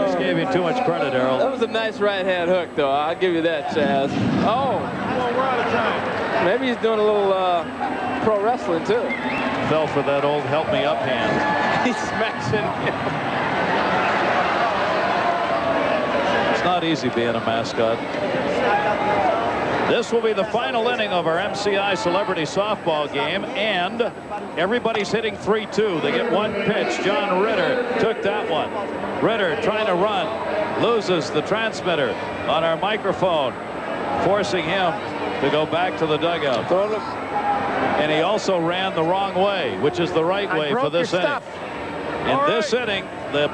Just gave you too much credit, Errol. That was a nice right-hand hook, though. I'll give you that, Chaz. Oh, we're out of time. Maybe he's doing a little pro wrestling, too. Fell for that old help-me-up hand. He's smashing him. It's not easy being a mascot. This will be the final inning of our MCI Celebrity Softball game, and everybody's hitting 3-2. They get 1 pitch. John Ritter took that one. Ritter trying to run, loses the transmitter on our microphone, forcing him to go back to the dugout. And he also ran the wrong way, which is the right way for this inning. In this inning, the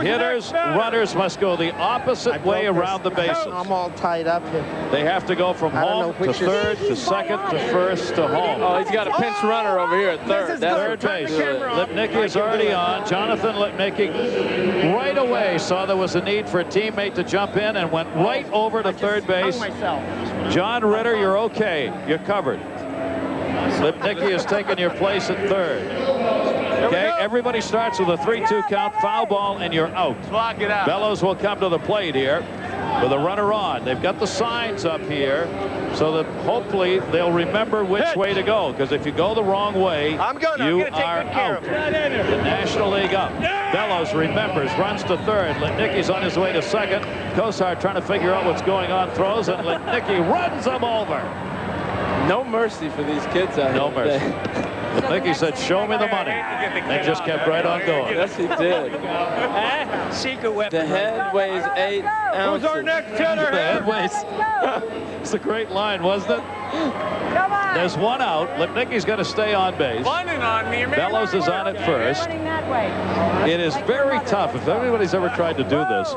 Hitters, runners must go the opposite way around the bases. I'm all tied up here. They have to go from home to third to second to first to home. Oh, he's got a pinch runner over here at third. That's third base. Lipnicki is already on. Jonathan Lipnicki right away saw there was a need for a teammate to jump in and went right over to third base. John Ritter, you're okay. You're covered. Lipnicki has taken your place at third. Okay, everybody starts with a 3-2 count, foul ball, and you're out. Block it out. Bellows will come to the plate here with a runner on. They've got the signs up here so that hopefully they'll remember which way to go, because if you go the wrong way, you are out. The National League up. Bellows remembers, runs to third. Lipnicki's on his way to second. Kosar trying to figure out what's going on, throws, and Lipnicki runs him over. No mercy for these kids out here. No mercy. Lipnicki said, show me the money. And just kept right on going. Yes, he did. Secret weapon. The head weighs 8 ounces. Who's our next hitter? The head weighs. It's a great line, wasn't it? Come on. There's one out. Lipnicki's going to stay on base. Bellows is on at first. It is very tough. If anybody's ever tried to do this,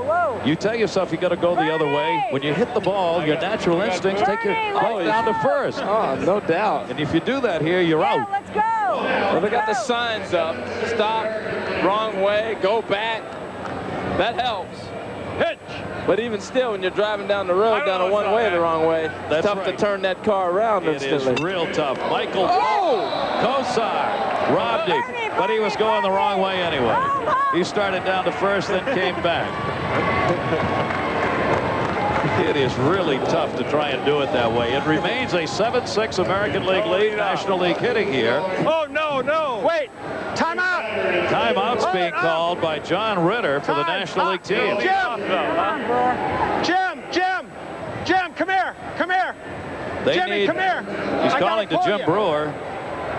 you tell yourself you got to go the other way. When you hit the ball, your natural instincts take your ball down to first. Oh, no doubt. And if you do that here, you're out. Let's go. Well, they got the signs up. Stop, wrong way, go back. That helps. Pitch. But even still, when you're driving down the road, down a one-way the wrong way, it's tough to turn that car around instantly. It is real tough. Michael Kosar robbed him, but he was going the wrong way anyway. He started down to first, then came back. It is really tough to try and do it that way. It remains a 7-6 American League lead, National League hitting here. Oh, no, no. Wait, timeout. Timeout's being called by John Ritter for the National League team. Jim, come here. Jimmy, come here. He's calling to Jim Breuer.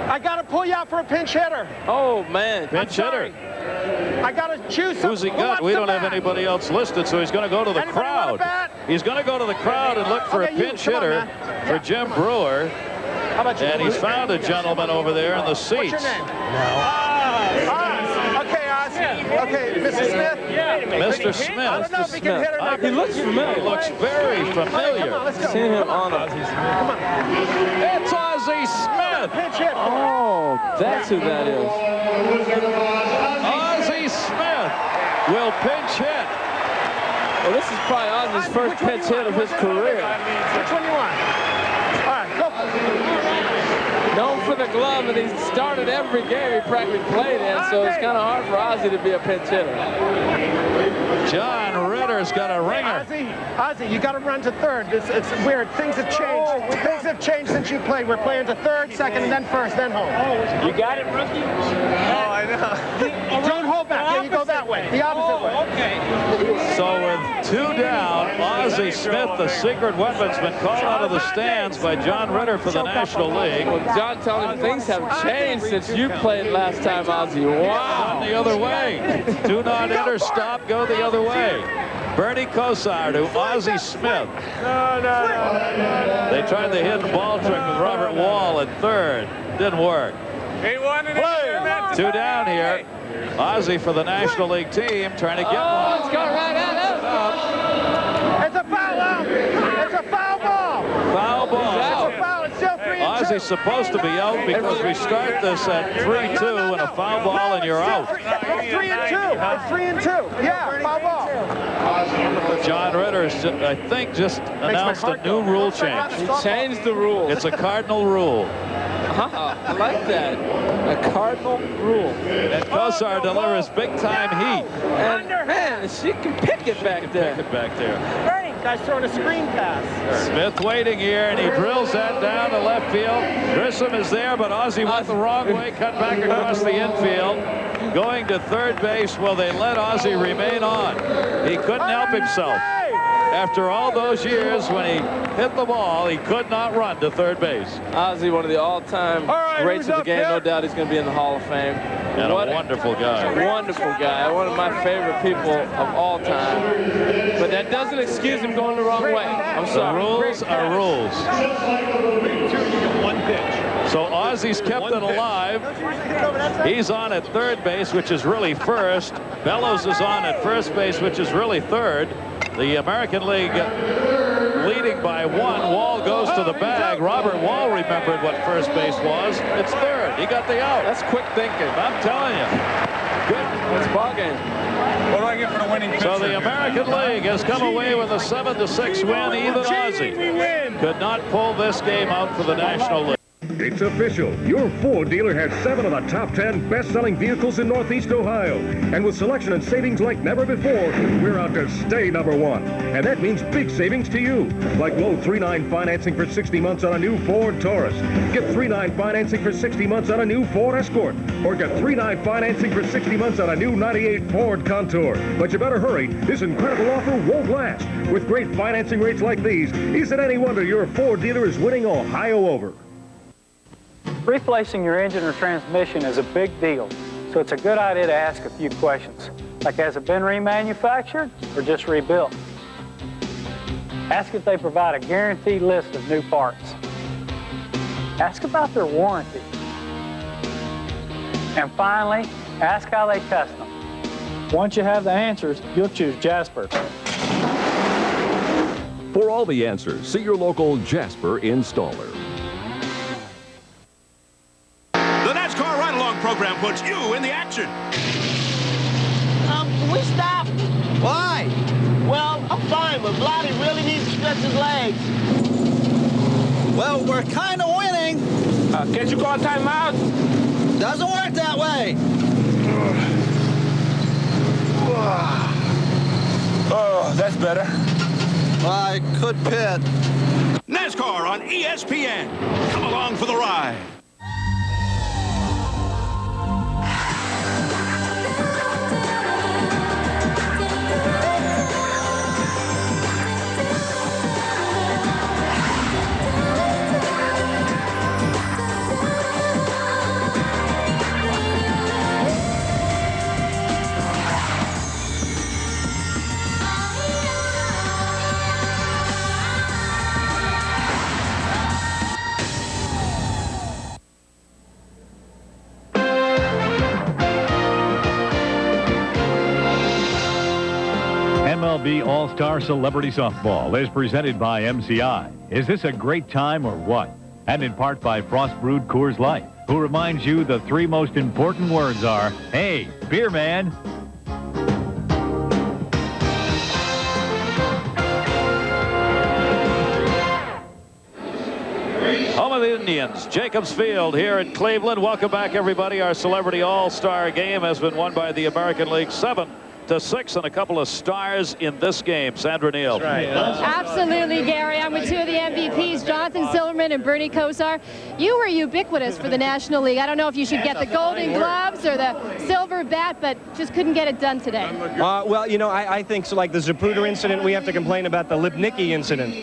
I got to pull you out for a pinch hitter. Oh, man. Pinch hitter. I got to choose some. Who's he got? We don't have anybody else listed, so he's going to go to the crowd. He's going to go to the crowd and look for a pinch hitter for Jim Breuer. And he's found a gentleman over there in the seats. What's your name? Okay, Oz. Okay, Mr. Smith? Mr. Smith. I don't know if he can hit or not. He looks familiar. He looks very familiar. Come on, let's go. Seen him on Ozzie Smith. Come on. It's Ozzie Smith. Pinch hit. Oh, that's who that is. Ozzie Smith will pinch hit. Well, this is probably Ozzie's first pinch hit of his career. Which one you want? All right, go. Known for the glove, and he started every game he practically played in, so it's kind of hard for Ozzie to be a pinch hitter. John Ritter's got a ringer. Ozzie, you got to run to third. It's weird. Things have changed. Things have changed since you played. We're playing to third, second, and then first, then home. You got it, rookie? Oh, I know. Don't hold back. Then you go that way. The opposite way. Okay. So with 2 down, Ozzie Smith, the secret weapon's been called out of the stands by John Ritter for the National League. Well, John telling him things have changed since you played last time, Ozzie. Wow. The other way. Do not enter, stop, go the other way. Bernie Kosar to Ozzie Smith. They tried the hidden ball trick with Robert Wall at third. Didn't work. 2 down here. Ozzie for the National League team trying to get one. It's going right at him. It's a foul out. It's a foul ball. Foul ball. It's a foul. It's still 3-2. Ozzie's supposed to be out because we start this at 3-2 and a foul ball and you're out. It's 3-2. It's 3-2. Yeah, foul ball. John Ritter, I think, just announced a new rule change. He changed the rule. It's a cardinal rule. I like that. A cardinal rule. And Kosar delivers big-time heat. And, man, she can pick it back there. Pick it back there. Bernie, guy's throwing a screen pass. Smith waiting here, and he drills that down to left field. Grisham is there, but Ozzie went the wrong way, cut back across the infield. Going to third base, well, they let Ozzie remain on. He couldn't help himself. After all those years, when he hit the ball, he could not run to third base. Ozzie, one of the all-time greats of the game. No doubt he's going to be in the Hall of Fame. And a wonderful guy. Wonderful guy. One of my favorite people of all time. But that doesn't excuse him going the wrong way. I'm sorry. The rules are rules. One pitch. So Ozzie's kept it alive. He's on at third base, which is really first. Bellows is on at first base, which is really third. The American League leading by 1. Wall goes to the bag. Robert Wall remembered what first base was. It's third. He got the out. That's quick thinking. I'm telling you. Good. That's ball game. What do I get for the winning pitcher? So the American League has come away with a 7-6 win. Even Ozzie could not pull this game out for the National League. It's official. Your Ford dealer has 7 of the top 10 best-selling vehicles in Northeast Ohio. And with selection and savings like never before, we're out to stay #1. And that means big savings to you. Like low 3.9 financing for 60 months on a new Ford Taurus. Get 3.9 financing for 60 months on a new Ford Escort. Or get 3.9 financing for 60 months on a new 98 Ford Contour. But you better hurry. This incredible offer won't last. With great financing rates like these, is it any wonder your Ford dealer is winning Ohio over? Replacing your engine or transmission is a big deal, so it's a good idea to ask a few questions, like has it been remanufactured or just rebuilt? Ask if they provide a guaranteed list of new parts. Ask about their warranty. And finally, ask how they test them. Once you have the answers, you'll choose Jasper. For all the answers, see your local Jasper installer. The NASCAR Ride-Along program puts you in the action. Can we stop? Why? Well, I'm fine, but Blotty really needs to stretch his legs. Well, we're kind of winning. Can't you call a timeout? Doesn't work that way. Oh, that's better. I could pit. NASCAR on ESPN. Come along for the ride. MLB All-Star Celebrity Softball is presented by MCI. Is this a great time or what? And in part by Frost Brewed Coors Light, who reminds you the 3 most important words are, hey, beer man. Home of the Indians, Jacobs Field here in Cleveland. Welcome back, everybody. Our Celebrity All-Star game has been won by the American League 7-6, and a couple of stars in this game. Sandra Neal. Right. Absolutely, Gary. I'm with 2 of the MVPs, Jonathan Silverman and Bernie Kosar. You were ubiquitous for the National League. I don't know if you should get the Golden Gloves or the silver bat, but just couldn't get it done today. Well, you know, I think so. Like the Zapruder incident, we have to complain about the Lipnicki incident.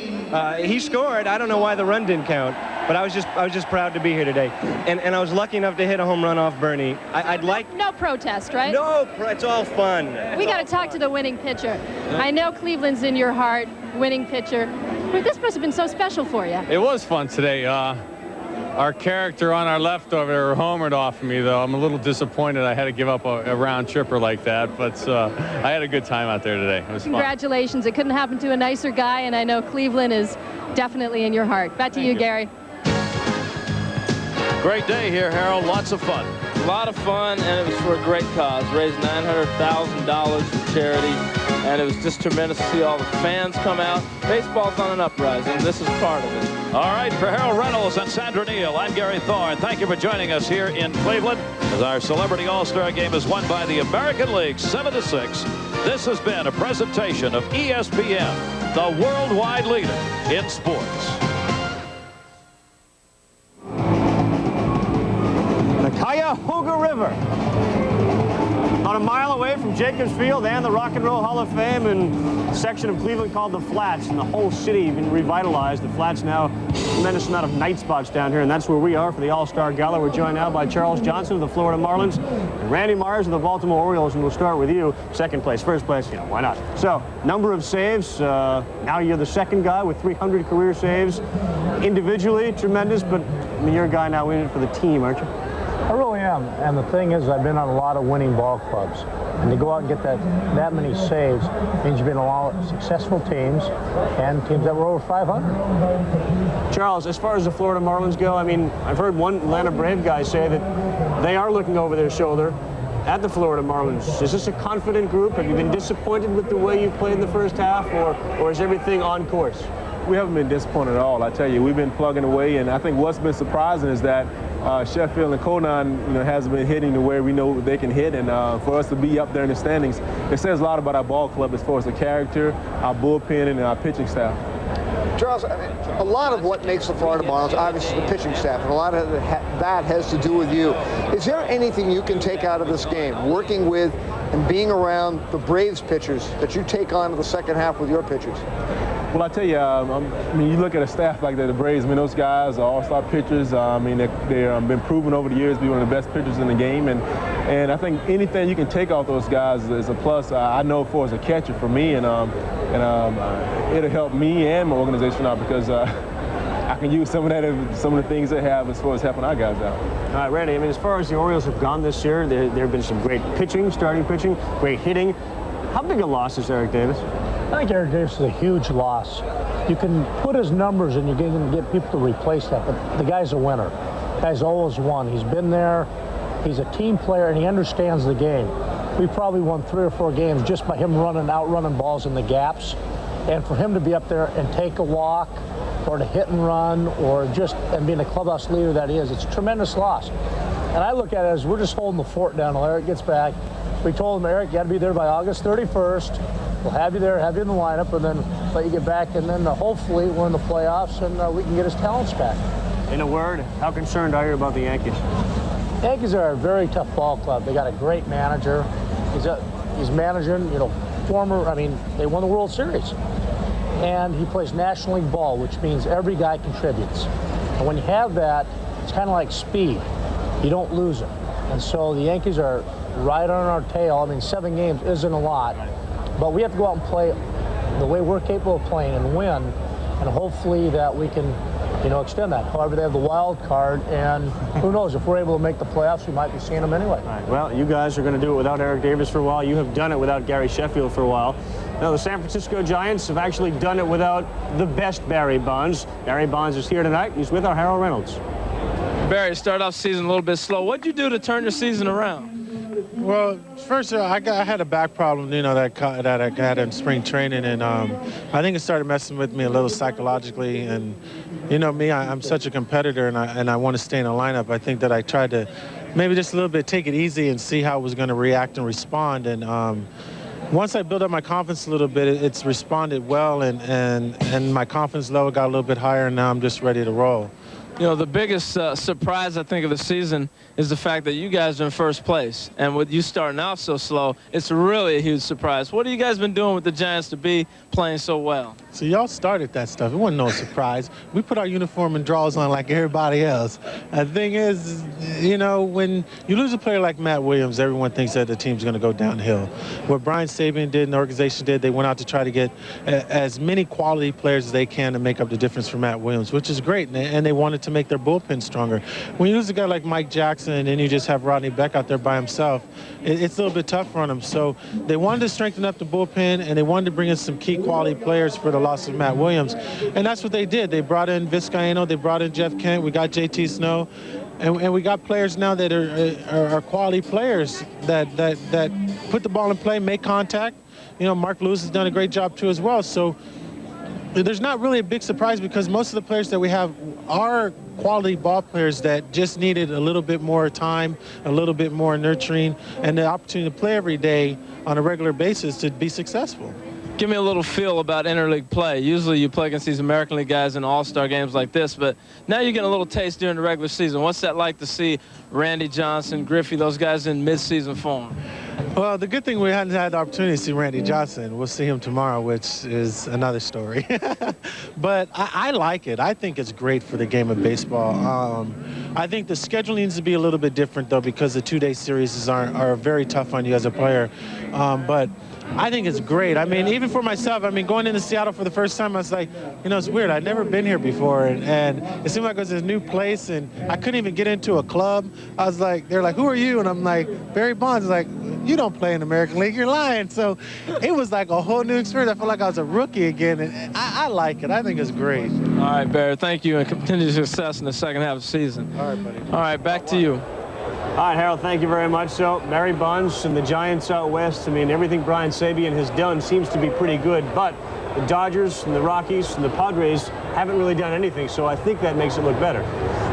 He scored. I don't know why the run didn't count, but I was just proud to be here today, and I was lucky enough to hit a home run off Bernie. I'd like no protest, right? No, it's all fun. We got to talk to the winning pitcher. I know Cleveland's in your heart, winning pitcher. But this must have been so special for you. It was fun today. Our character on our leftover homered off of me, though. I'm a little disappointed I had to give up a round tripper like that, but I had a good time out there today. It was Congratulations. fun. It couldn't happen to a nicer guy, and I know Cleveland is definitely in your heart. Back to you, Gary. Great day here, Harold. Lots of fun. A lot of fun, and it was for a great cause. Raised $900,000 for charity, and it was just tremendous to see all the fans come out. Baseball's on an uprising, and this is part of it. All right, for Harold Reynolds and Sandra Neal, I'm Gary Thorne. Thank you for joining us here in Cleveland as our Celebrity All-Star Game is won by the American League 7-6. This has been a presentation of ESPN, the worldwide leader in sports. The Cuyahoga River, about a mile away from from Jacobs Field and the Rock and Roll Hall of Fame and a section of Cleveland called the Flats, and the whole city been revitalized. The Flats now, tremendous amount of night spots down here, and that's where we are for the All-Star Gala. We're joined now by Charles Johnson of the Florida Marlins and Randy Myers of the Baltimore Orioles, and we'll start with you. Second place, first place, you know, why not? So, number of saves. Now you're the second guy with 300 career saves. Individually, tremendous, but I mean, you're a guy now in it for the team, aren't you? I really am, and the thing is, I've been on a lot of winning ball clubs, and to go out and get that many saves means you've been on a lot of successful teams and teams that were over 500. Charles, as far as the Florida Marlins go, I mean, I've heard one Atlanta Brave guy say that they are looking over their shoulder at the Florida Marlins. Is this a confident group? Have you been disappointed with the way you've played in the first half, or is everything on course? We haven't been disappointed at all. I tell you, we've been plugging away, and I think what's been surprising is that Sheffield and Conan, hasn't been hitting to where we know they can hit, and for us to be up there in the standings, it says a lot about our ball club as far as the character, our bullpen, and our pitching staff. Charles, I mean, a lot of what makes the Florida Marlins, obviously the pitching staff, and a lot of that has to do with you. Is there anything you can take out of this game, working with and being around the Braves pitchers, that you take on to the second half with your pitchers? Well, I tell you, I mean, you look at a staff like that, the Braves, I mean, those guys are all-star pitchers. I mean, they've been proven over the years to be one of the best pitchers in the game. And I think anything you can take off those guys is a plus. I know for as a catcher for me, and it'll help me and my organization out because I can use some of the things they have as far as helping our guys out. All right, Randy, I mean, as far as the Orioles have gone this year, there have been some great pitching, starting pitching, great hitting. How big a loss is Eric Davis? I think Eric Davis is a huge loss. You can put his numbers and you can get people to replace that, but the guy's a winner. The guy's always won. He's been there. He's a team player, and he understands the game. We probably won 3 or 4 games just by him outrunning balls in the gaps. And for him to be up there and take a walk or to hit and run and being the clubhouse leader that he is, it's a tremendous loss. And I look at it as we're just holding the fort down until Eric gets back. We told him, Eric, you got to be there by August 31st. We'll have you there, have you in the lineup, and then let you get back, and then hopefully we're in the playoffs and we can get his talents back. In a word, how concerned are you about the Yankees? Yankees are a very tough ball club. They got a great manager. He's managing, they won the World Series. And he plays National League ball, which means every guy contributes. And when you have that, it's kind of like speed. You don't lose it. And so the Yankees are right on our tail. I mean, 7 games isn't a lot. But we have to go out and play the way we're capable of playing and win, and hopefully that we can, extend that. However, they have the wild card, and who knows, if we're able to make the playoffs, we might be seeing them anyway. All right, well, you guys are going to do it without Eric Davis for a while. You have done it without Gary Sheffield for a while. Now, the San Francisco Giants have actually done it without the best Barry Bonds. Barry Bonds is here tonight. He's with our Harold Reynolds. Barry, start off season a little bit slow. What'd you do to turn your season around? Well, first I had a back problem, that I had in spring training, and I think it started messing with me a little psychologically. And me, I'm such a competitor, and I want to stay in the lineup. I think that I tried to maybe just a little bit take it easy and see how I was going to react and respond. And once I built up my confidence a little bit, it's responded well, and my confidence level got a little bit higher, and now I'm just ready to roll. The biggest surprise, I think, of the season is the fact that you guys are in first place. And with you starting out so slow, it's really a huge surprise. What have you guys been doing with the Giants to be playing so well? So y'all started that stuff. It wasn't no surprise. We put our uniform and draws on like everybody else. The thing is, when you lose a player like Matt Williams, everyone thinks that the team's going to go downhill. What Brian Sabian did and the organization did, they went out to try to get as many quality players as they can to make up the difference for Matt Williams, which is great. And they wanted to make their bullpen stronger. When you lose a guy like Mike Jackson and then you just have Rodney Beck out there by himself, it's a little bit tough on him. So they wanted to strengthen up the bullpen, and they wanted to bring in some key quality players for the loss of Matt Williams. And that's what they did. They brought in Vizcaino, they brought in Jeff Kent, we got JT Snow, and we got players now that are quality players that put the ball in play, make contact. Mark Lewis has done a great job too as well. So there's not really a big surprise because most of the players that we have are quality ball players that just needed a little bit more time, a little bit more nurturing, and the opportunity to play every day on a regular basis to be successful. Give me a little feel about interleague play. Usually you play against these American League guys in all-star games like this, but now you're getting a little taste during the regular season. What's that like to see Randy Johnson, Griffey, those guys in mid-season form? Well, the good thing we hadn't had the opportunity to see Randy Johnson. We'll see him tomorrow, which is another story. But I like it. I think it's great for the game of baseball. I think the schedule needs to be a little bit different, though, because the two-day series are very tough on you as a player. But I think it's great. I mean, even for myself, I mean, going into Seattle for the first time, I was like, you know, it's weird. I'd never been here before, and it seemed like it was a new place, and I couldn't even get into a club. I was like, they're like, who are you? And I'm like, Barry Bonds. Like, you don't play in the American League. You're lying. So it was like a whole new experience. I felt like I was a rookie again, and I like it. I think it's great. All right, Barry, thank you, and continued success in the second half of the season. All right, buddy. All right, back to you. All right, Harold, thank you very much. So, Barry Bonds and the Giants out west, I mean, everything Brian Sabean has done seems to be pretty good, but the Dodgers and the Rockies and the Padres haven't really done anything, so I think that makes it look better.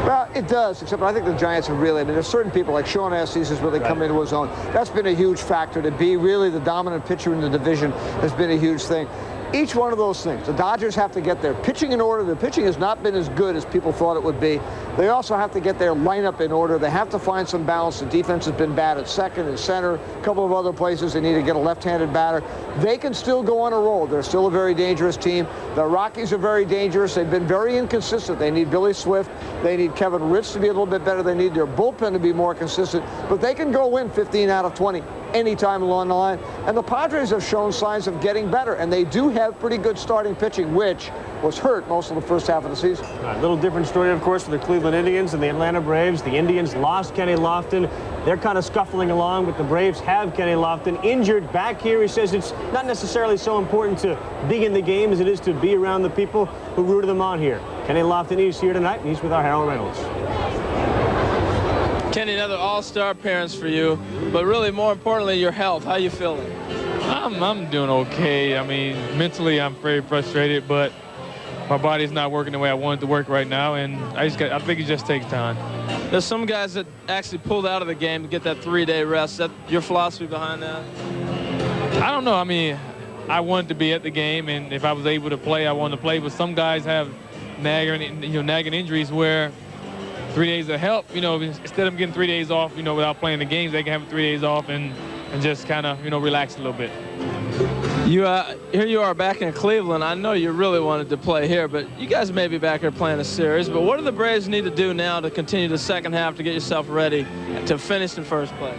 Well, it does, except I think the Giants have really, I mean, there's certain people like Sean Estes has really come into his own. That's been a huge factor. To be really the dominant pitcher in the division has been a huge thing. Each one of those things. The Dodgers have to get their pitching in order. The pitching has not been as good as people thought it would be. They also have to get their lineup in order. They have to find some balance. The defense has been bad at second and center. A couple of other places they need to get a left-handed batter. They can still go on a roll. They're still a very dangerous team. The Rockies are very dangerous. They've been very inconsistent. They need Billy Swift. They need Kevin Ritz to be a little bit better. They need their bullpen to be more consistent. But they can go win 15 out of 20 anytime along the line. And the Padres have shown signs of getting better. And they do have pretty good starting pitching, which was hurt most of the first half of the season. A little different story, of course, for the Cleveland Indians and the Atlanta Braves. The Indians lost Kenny Lofton. They're kind of scuffling along, but the Braves have Kenny Lofton injured back here. He says it's not necessarily so important to be in the game as it is to be around the people who rooted them on here. Kenny Lofton is here tonight, and he's with our Harold Reynolds. Kenny, another all-star appearance for you, but really more importantly, your health. How you feeling? I'm doing okay. I mean, mentally I'm very frustrated, but my body's not working the way I want it to work right now, and I think it just takes time. There's some guys that actually pulled out of the game to get that 3-day rest. Is that your philosophy behind that? I don't know. I mean, I wanted to be at the game, and if I was able to play, I wanted to play. But some guys have nagging injuries where 3 days of help. Instead of getting 3 days off, without playing the games, they can have 3 days off and just kind of, relax a little bit. Here you are back in Cleveland. I know you really wanted to play here, but you guys may be back here playing a series. But what do the Braves need to do now to continue the second half to get yourself ready to finish in first place?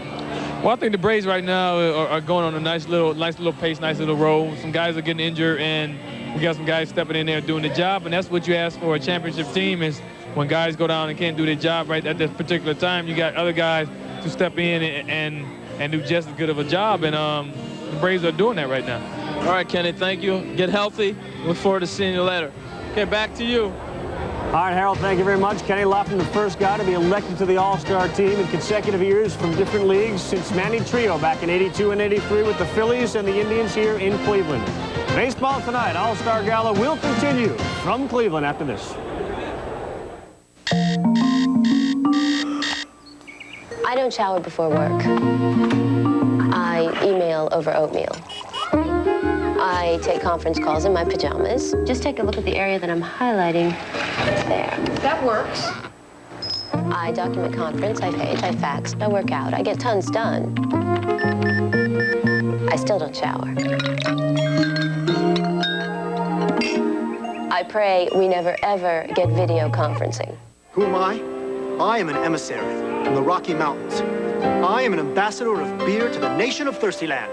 Well, I think the Braves right now are going on a nice little pace, nice little roll. Some guys are getting injured, and we got some guys stepping in there doing the job. And that's what you ask for a championship team is when guys go down and can't do their job right at this particular time, you got other guys to step in and do just as good of a job. And the Braves are doing that right now. All right, Kenny, thank you. Get healthy. Look forward to seeing you later. Okay, back to you. All right, Harold, thank you very much. Kenny Lofton, the first guy to be elected to the All-Star team in consecutive years from different leagues since Manny Trio back in '82 and '83 with the Phillies and the Indians here in Cleveland. Baseball tonight, All-Star Gala will continue from Cleveland after this. I don't shower before work. I email over oatmeal. I take conference calls in my pajamas. Just take a look at the area that I'm highlighting there. That works. I document conference, I page, I fax, I work out, I get tons done. I still don't shower. I pray we never ever get video conferencing. Who am I? I am an emissary from the Rocky Mountains. I am an ambassador of beer to the nation of Thirstyland.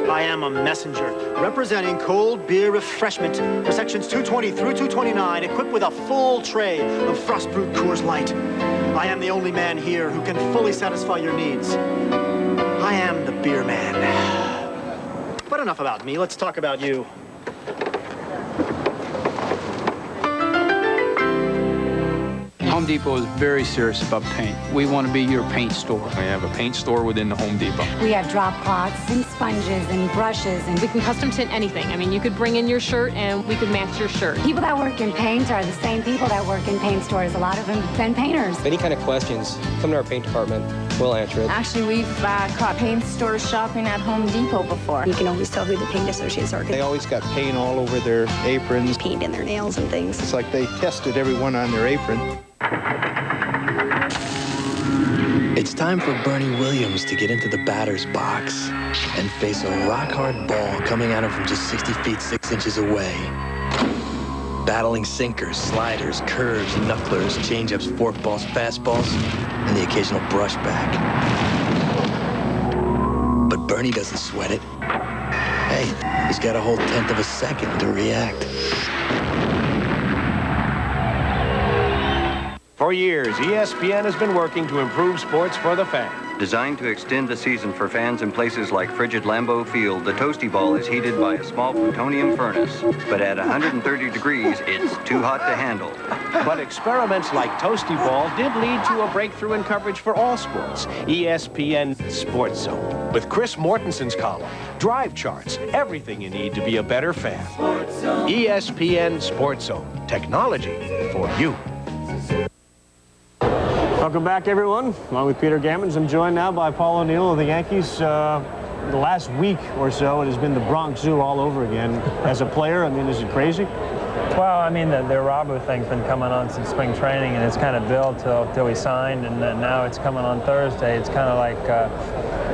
I am a messenger representing cold beer refreshment for sections 220 through 229, equipped with a full tray of frost-brewed Coors Light. I am the only man here who can fully satisfy your needs. I am the beer man. But enough about me. Let's talk about you. Home Depot is very serious about paint. We want to be your paint store. We have a paint store within the Home Depot. We have drop cloths and sponges and brushes, and we can custom tint anything. I mean, you could bring in your shirt and we could match your shirt. People that work in paint are the same people that work in paint stores. A lot of them have been painters. Any kind of questions, come to our paint department. We'll answer it. Actually, we've caught paint stores shopping at Home Depot before. You can always tell who the paint associates are. They always got paint all over their aprons. Paint in their nails and things. It's like they tested everyone on their apron. It's time for Bernie Williams to get into the batter's box and face a rock-hard ball coming at him from just 60 feet, 6 inches away. Battling sinkers, sliders, curves, knucklers, changeups, forkballs, fastballs, and the occasional brushback. But Bernie doesn't sweat it. Hey, he's got a whole 1/10 of a second to react. For years, ESPN has been working to improve sports for the fan. Designed to extend the season for fans in places like frigid Lambeau Field, the Toasty Ball is heated by a small plutonium furnace. But at 130 degrees, it's too hot to handle. But experiments like Toasty Ball did lead to a breakthrough in coverage for all sports. ESPN Sports Zone. With Chris Mortenson's column, drive charts, everything you need to be a better fan. ESPN Sports Zone. Technology for you. Welcome back, everyone. Along with Peter Gammons, I'm joined now by Paul O'Neill of the Yankees. The last week or so, it has been the Bronx Zoo all over again. As a player, I mean, is it crazy? Well, I mean, the Rabu thing's been coming on since spring training, and it's kind of built till we signed, and now it's coming on Thursday. It's kind of like,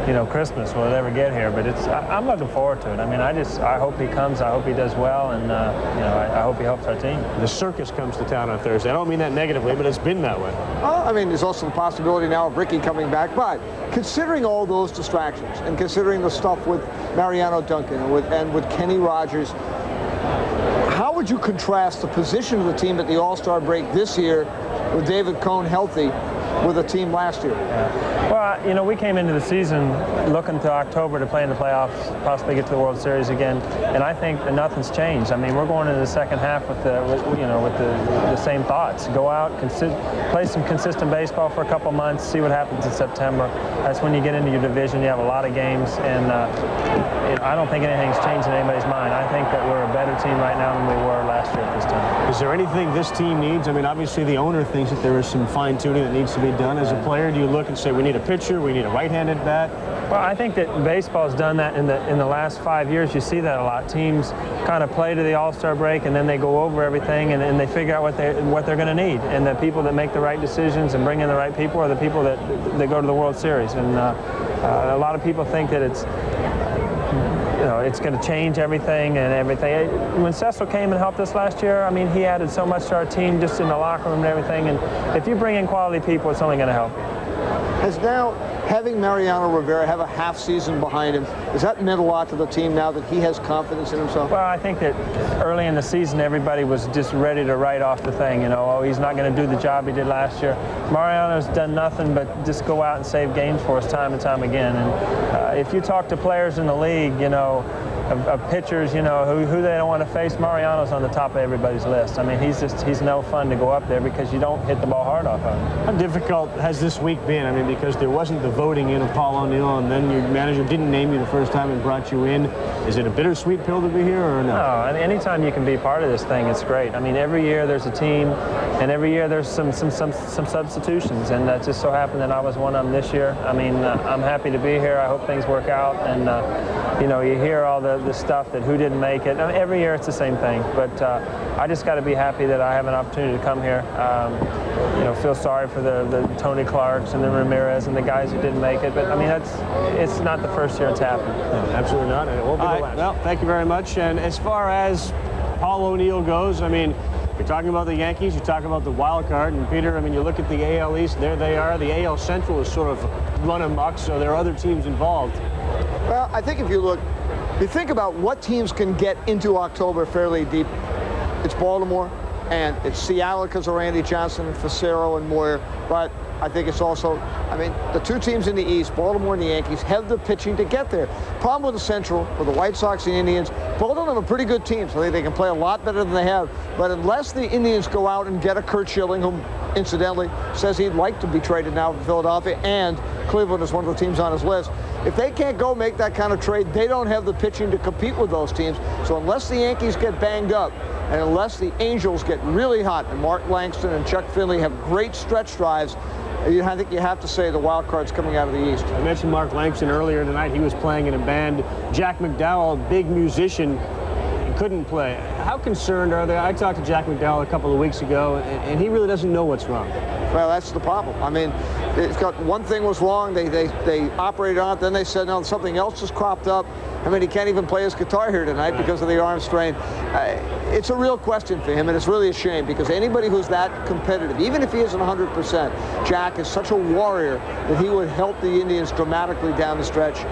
you know, Christmas. Will it ever get here? But I'm looking forward to it. I mean, I hope he comes. I hope he does well, and you know, I hope he helps our team. The circus comes to town on Thursday. I don't mean that negatively, but it's been that way. I mean, there's also the possibility now of Ricky coming back. But considering all those distractions and considering the stuff with Mariano Duncan and with Kenny Rogers, how would you contrast the position of the team at the All-Star break this year with David Cone healthy with the team last year? Yeah. Well, you know, we came into the season looking to October to play in the playoffs, possibly get to the World Series again, and I think that nothing's changed. I mean, we're going into the second half with the same thoughts. Go out, play some consistent baseball for a couple months, see what happens in September. That's when you get into your division. You have a lot of games, and I don't think anything's changed in anybody's mind. I think that we're a better team right now than we were last year at this time. Is there anything this team needs? I mean, obviously the owner thinks that there is some fine-tuning that needs to be done. As a player, do you look and say, we need a pitcher, we need a right-handed bat? Well, I think that baseball's done that in the last 5 years. You see that a lot. Teams kind of play to the All-Star break, and then they go over everything, and they figure out what they're going to need. And the people that make the right decisions and bring in the right people are the people that go to the World Series. And a lot of people think that it's going to change everything and everything. When Cecil came and helped us last year, I mean, he added so much to our team just in the locker room and everything. And if you bring in quality people, it's only going to help. Has now having Mariano Rivera have a half season behind him, does that mean a lot to the team now that he has confidence in himself? Well, I think that early in the season, everybody was just ready to write off the thing. You know, oh, he's not going to do the job he did last year. Mariano's done nothing but just go out and save games for us time and time again. And if you talk to players in the league, you know, of pitchers, you know, who they don't want to face, Mariano's on the top of everybody's list. I mean, he's no fun to go up there because you don't hit the ball hard off of him. How difficult has this week been? I mean, because there wasn't the voting in of Paul O'Neill, and then your manager didn't name you the first time and brought you in. Is it a bittersweet pill to be here or no? No, and anytime you can be part of this thing, it's great. I mean, every year there's a team, and every year there's some substitutions, and that just so happened that I was one of them this year. I mean, I'm happy to be here. I hope things work out, and you know, you hear all the stuff that who didn't make it. I mean, every year it's the same thing, but I just got to be happy that I have an opportunity to come here. You know, feel sorry for the Tony Clarks and the Ramirez and the guys who didn't make it, but I mean, it's not the first year it's happened. No, absolutely not, and it won't be the last. Well, thank you very much. And as far as Paul O'Neill goes, I mean, you're talking about the Yankees, you're talking about the wild card, and Peter, I mean, you look at the AL East, there they are. The AL Central is sort of run amok, so there are other teams involved. Well, I think if you think about what teams can get into October fairly deep, it's Baltimore, and it's Seattle because of Randy Johnson and Facero and Moyer, but I think it's also, I mean, the two teams in the East, Baltimore and the Yankees, have the pitching to get there. Problem with the Central, with the White Sox and Indians, both of them are pretty good teams. I think they can play a lot better than they have, but unless the Indians go out and get a Curt Schilling, whom incidentally says he'd like to be traded now to Philadelphia, and Cleveland is one of the teams on his list. If they can't go make that kind of trade, they don't have the pitching to compete with those teams. So unless the Yankees get banged up, and unless the Angels get really hot, and Mark Langston and Chuck Finley have great stretch drives, I think you have to say the wild card's coming out of the East. I mentioned Mark Langston earlier tonight. He was playing in a band. Jack McDowell, big musician, couldn't play. How concerned are they? I talked to Jack McDowell a couple of weeks ago, and he really doesn't know what's wrong. Well, that's the problem. I mean, it's got one thing was wrong. They operated on it. Then they said, no, something else has cropped up. I mean, he can't even play his guitar here tonight because of the arm strain. It's a real question for him, and it's really a shame because anybody who's that competitive, even if he isn't 100%, Jack is such a warrior that he would help the Indians dramatically down the stretch.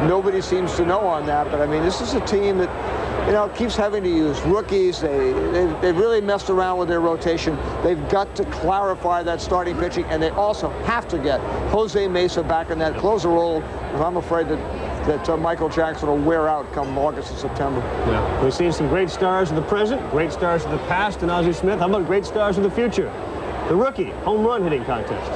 Nobody seems to know on that, but I mean, this is a team that, you know, keeps having to use rookies. They really messed around with their rotation. They've got to clarify that starting pitching, and they also have to get Jose Mesa back in that closer role, because I'm afraid that Michael Jackson will wear out come August and September. Yeah. We've seen some great stars of the present, great stars of the past, and Ozzie Smith. How about great stars of the future? The rookie home run hitting contest.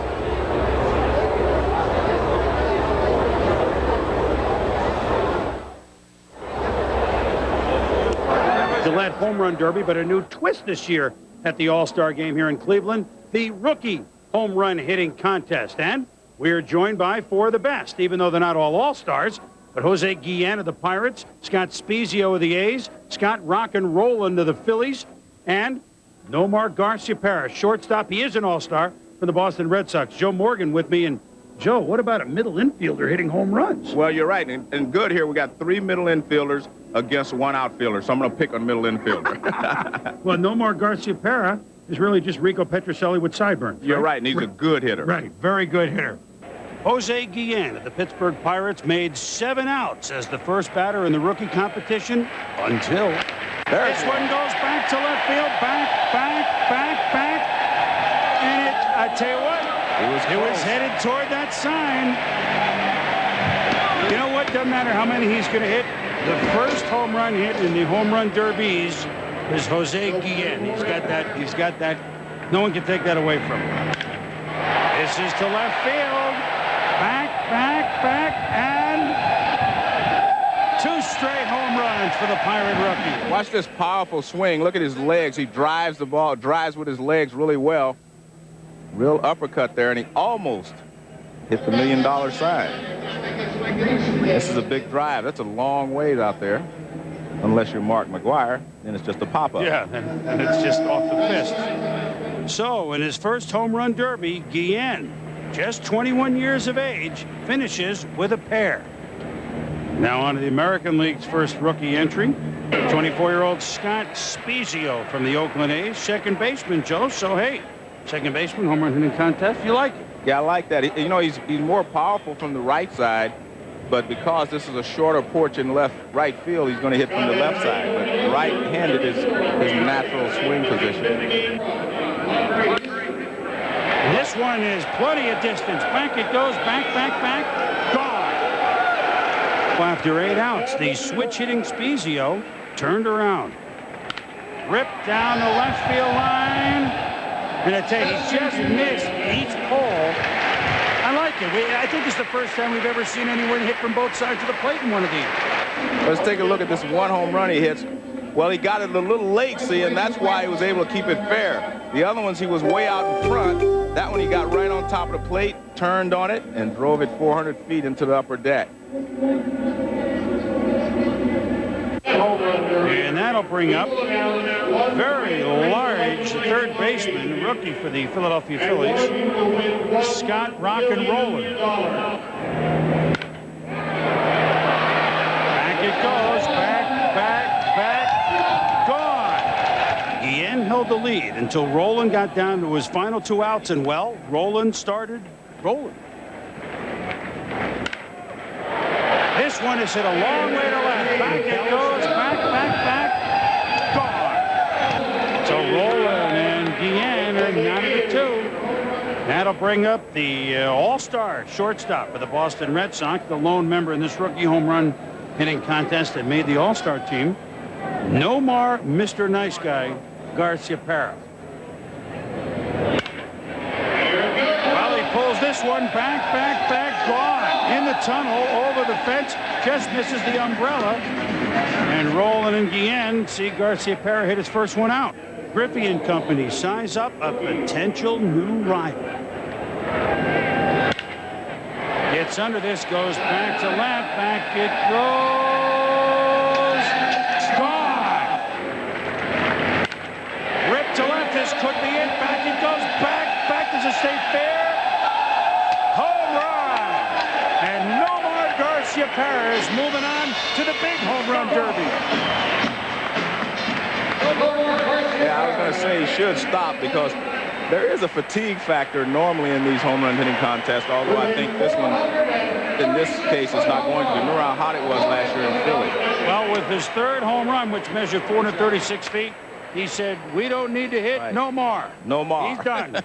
Gillette Home Run Derby, but a new twist this year at the All-Star Game here in Cleveland, the Rookie Home Run Hitting Contest. And we're joined by four of the best, even though they're not all All-Stars, but Jose Guillen of the Pirates, Scott Spiezio of the A's, Scott Rockin' Rollin of the Phillies, and Nomar Garciaparra, shortstop. He is an All-Star for the Boston Red Sox. Joe Morgan with me. And Joe, what about a middle infielder hitting home runs? Well, you're right. And good here, we got 3 middle infielders against 1 outfielder, so I'm going to pick a middle infielder. Well, Nomar Garciaparra is really just Rico Petrocelli with sideburns. You're right, and he's a good hitter. Right, very good hitter. Jose Guillen of the Pittsburgh Pirates made 7 outs as the first batter in the rookie competition until this one goes back to left field, back, and I tell you what, it was headed toward that sign. You know what? Doesn't matter how many he's going to hit. The first home run hit in the home run derbies is Jose Guillen. He's got that. No one can take that away from him. This is to left field. Back, and 2 straight home runs for the Pirate rookie. Watch this powerful swing. Look at his legs. He drives the ball, drives with his legs really well. Real uppercut there, and he almost hit the $1 million sign. This is a big drive. That's a long ways out there. Unless you're Mark McGuire, then it's just a pop-up. Yeah, and it's just off the fist. So, in his first home run derby, Guillen, just 21 years of age, finishes with a pair. Now on to the American League's first rookie entry. 24-year-old Scott Spiezio from the Oakland A's, second baseman, Joe. So, hey, second baseman, home run hitting contest, you like it? Yeah, I like that. You know, he's more powerful from the right side, but because this is a shorter porch in right field, he's going to hit from the left side. But right-handed is his natural swing position. This one is plenty of distance. Back it goes, back, gone. Well, after 8 outs, the switch-hitting Spiezio turned around. Ripped down the left field line. And I tell you, he's just missed each pole. I like it. I think it's the first time we've ever seen anyone hit from both sides of the plate in one of these. Let's take a look at this one home run he hits. Well, he got it a little late, see, and that's why he was able to keep it fair. The other ones, he was way out in front. That one, he got right on top of the plate, turned on it, and drove it 400 feet into the upper deck. And that'll bring up very large third baseman, rookie for the Philadelphia Phillies, Scott Rockin' Rollin. Back it goes, back, gone. Guillen held the lead until Rollin got down to his final 2 outs, and well, Rollin started rolling. This one is hit a long way to left. Back it goes, back, gone. So Rollin and Guillen are 9-2. That'll bring up the All-Star shortstop for the Boston Red Sox, the lone member in this rookie home run hitting contest that made the All-Star team, Nomar, Mr. Nice Guy, Garciaparra. Well, he pulls this one back, gone. In the tunnel, over the fence, just misses the umbrella. And Rollin and Guillen see Garciaparra hit his first one out. Griffey and company size up a potential new rival. Gets under this, goes back to left, back it goes. It's gone. Ripped to left, this could be it. Back it goes, back. Does it stay fair? run derby. Yeah, I was going to say he should stop because there is a fatigue factor normally in these home run hitting contests, although I think this one, in this case, is not going to be. Remember how hot it was last year in Philly. Well, with his third home run, which measured 436 feet, he said, we don't need to hit no more. No more. He's done.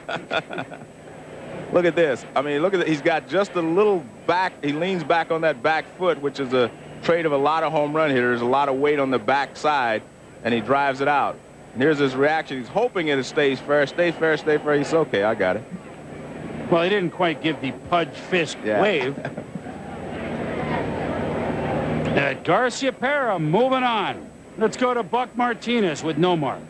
Look at this. I mean, look at it. He's got just a little back. He leans back on that back foot, which is a trait of a lot of home run hitters, a lot of weight on the back side, and he drives it out. And here's his reaction. He's hoping it stays fair. Stay fair, stay fair. He's okay. I got it. Well, he didn't quite give the pudge fist wave. Garciaparra moving on. Let's go to Buck Martinez with Nomar.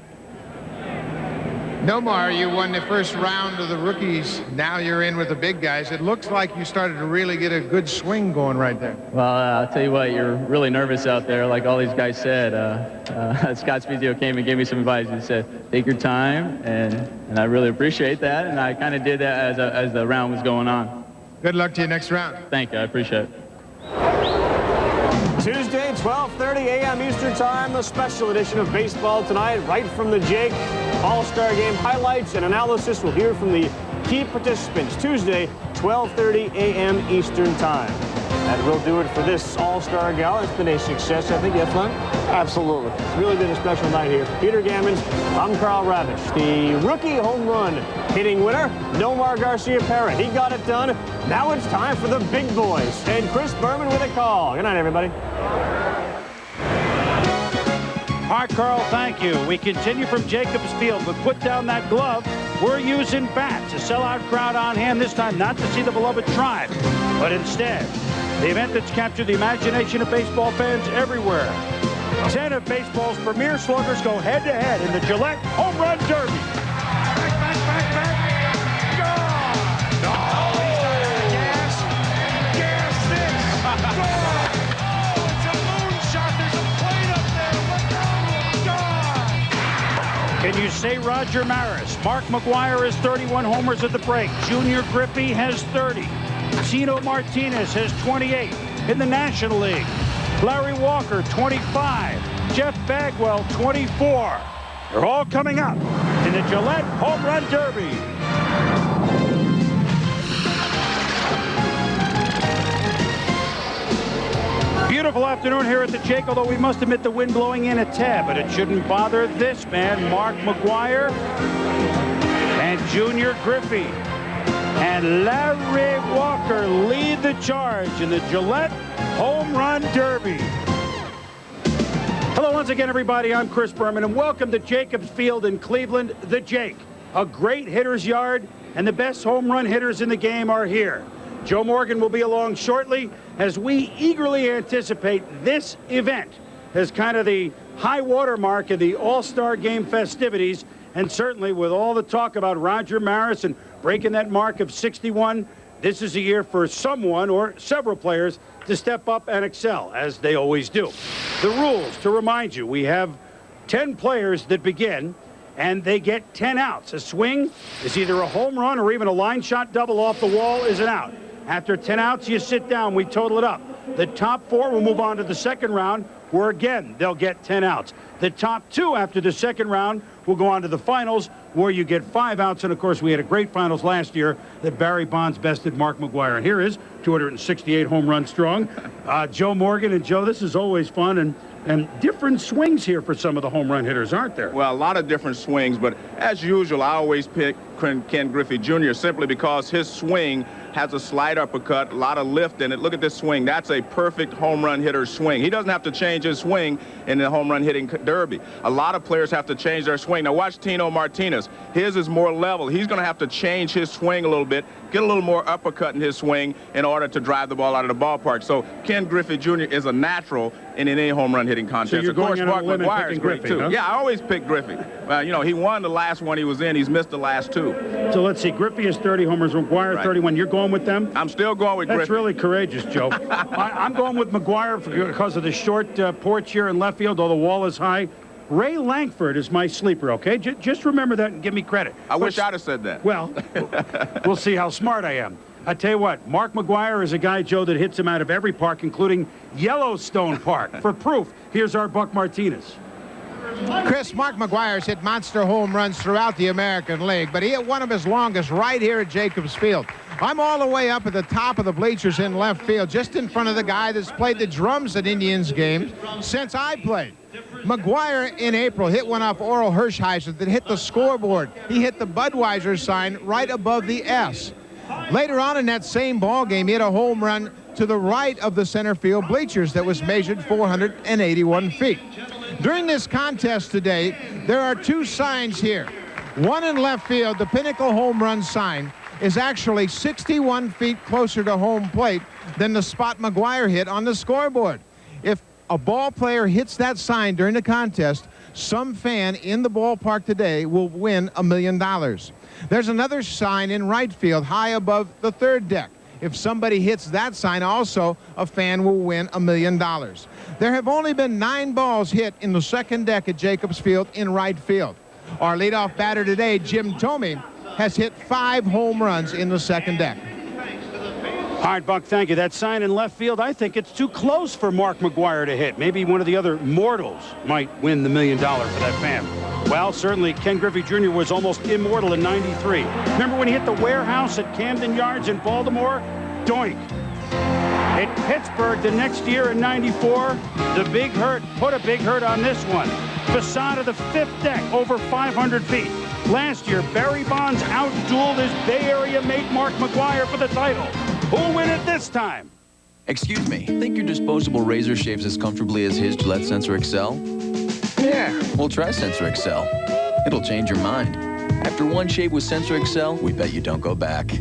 Nomar, you won the first round of the rookies. Now you're in with the big guys. It looks like you started to really get a good swing going right there. Well, I'll tell you what, you're really nervous out there, like all these guys said. Scott Spezio came and gave me some advice. He said, take your time, and I really appreciate that, and I kind of did that as the round was going on. Good luck to you next round. Thank you, I appreciate it. Tuesday, 12:30 a.m. Eastern Time, a special edition of Baseball Tonight, right from the Jake. All-Star Game highlights and analysis. We'll hear from the key participants. Tuesday, 12:30 a.m. Eastern Time. That will do it for this All-Star Gala. It's been a success, I think. You have fun? Absolutely. It's really been a special night here. For Peter Gammons, I'm Carl Ravitch. The rookie home run hitting winner, Nomar Garciaparra. He got it done. Now it's time for the big boys. And Chris Berman with a call. Good night, everybody. All right, Carl, thank you. We continue from Jacobs Field, but put down that glove. We're using bats. A sellout crowd on hand this time, not to see the beloved Tribe, but instead, the event that's captured the imagination of baseball fans everywhere. 10 of baseball's premier sluggers go head-to-head in the Gillette Home Run Derby. Can you say Roger Maris? Mark McGwire has 31 homers at the break. Junior Griffey has 30. Tino Martinez has 28 in the National League. Larry Walker, 25. Jeff Bagwell, 24. They're all coming up in the Gillette Home Run Derby. Beautiful afternoon here at the Jake, although we must admit the wind blowing in a tad, but it shouldn't bother this man, Mark McGwire, and Junior Griffey. And Larry Walker lead the charge in the Gillette Home Run Derby. Hello once again, everybody. I'm Chris Berman, and welcome to Jacobs Field in Cleveland, the Jake. A great hitter's yard, and the best home run hitters in the game are here. Joe Morgan will be along shortly as we eagerly anticipate this event as kind of the high water mark of the All-Star Game festivities, and certainly with all the talk about Roger Maris and breaking that mark of 61, this is a year for someone or several players to step up and excel, as they always do. The rules, to remind you, we have 10 players that begin, and they get 10 outs. A swing is either a home run or even a line shot double off the wall is an out. After 10 outs, you sit down. We total it up. The top 4 will move on to the second round, where again, they'll get 10 outs. The top 2 after the second round will go on to the finals, where you get 5 outs. And of course, we had a great finals last year that Barry Bonds bested Mark McGwire. And here is 268 home runs strong. Joe Morgan. And Joe, this is always fun, and different swings here for some of the home run hitters, aren't there? Well, a lot of different swings, but as usual, I always pick Ken Griffey Jr. simply because his swing has a slight uppercut, a lot of lift in it. Look at this swing. That's a perfect home run hitter swing. He doesn't have to change his swing in the home run hitting derby. A lot of players have to change their swing. Now watch Tino Martinez. His is more level. He's going to have to change his swing a little bit, get a little more uppercut in his swing in order to drive the ball out of the ballpark. So Ken Griffey Jr. is a natural in any home run hitting contest. So you're of course, going Mark McGwire is great Griffey, too. huh? Yeah, I always pick Griffey. You know, he won the last one he was in. He's missed the last 2. So let's see. Griffey is 30 homers. McGwire 31. You're going with them? I'm still going with Griffey. That's really courageous, Joe. I'm going with McGwire because of the short porch here in left field, though the wall is high. Ray Lankford is my sleeper, okay? Just remember that and give me credit. I wish I'd have said that. Well, we'll see how smart I am. I tell you what, Mark McGwire is a guy, Joe, that hits him out of every park, including Yellowstone Park. For proof, here's our Buck Martinez. Chris, Mark McGwire's hit monster home runs throughout the American League, but he hit one of his longest right here at Jacobs Field. I'm all the way up at the top of the bleachers in left field, just in front of the guy that's played the drums at Indians games since I played. McGwire in April hit one off Oral Hershiser that hit the scoreboard. He hit the Budweiser sign right above the S. Later on in that same ball game, he hit a home run to the right of the center field bleachers that was measured 481 feet. During this contest today, there are two signs here. One in left field, the pinnacle home run sign, is actually 61 feet closer to home plate than the spot McGwire hit on the scoreboard. If a ball player hits that sign during the contest, some fan in the ballpark today will win $1 million. There's another sign in right field, high above the third deck. If somebody hits that sign also, a fan will win $1 million. There have only been 9 balls hit in the second deck at Jacobs Field in right field. Our leadoff batter today, Jim Thome, has hit 5 home runs in the second deck. All right, Buck, thank you. That sign in left field, I think it's too close for Mark McGwire to hit. Maybe one of the other mortals might win the $1 million for that fan. Well, certainly Ken Griffey Jr. was almost immortal in '93. Remember when he hit the warehouse at Camden Yards in Baltimore? Doink. At Pittsburgh the next year in '94, the Big Hurt put a big hurt on this one. Facade of the 5th deck, over 500 feet. Last year, Barry Bonds outdueled his Bay Area mate Mark McGwire for the title. Who'll win it this time? Excuse me, think your disposable razor shaves as comfortably as his Gillette Sensor XL? Yeah. Well, try Sensor XL. It'll change your mind. After one shave with Sensor XL, we bet you don't go back.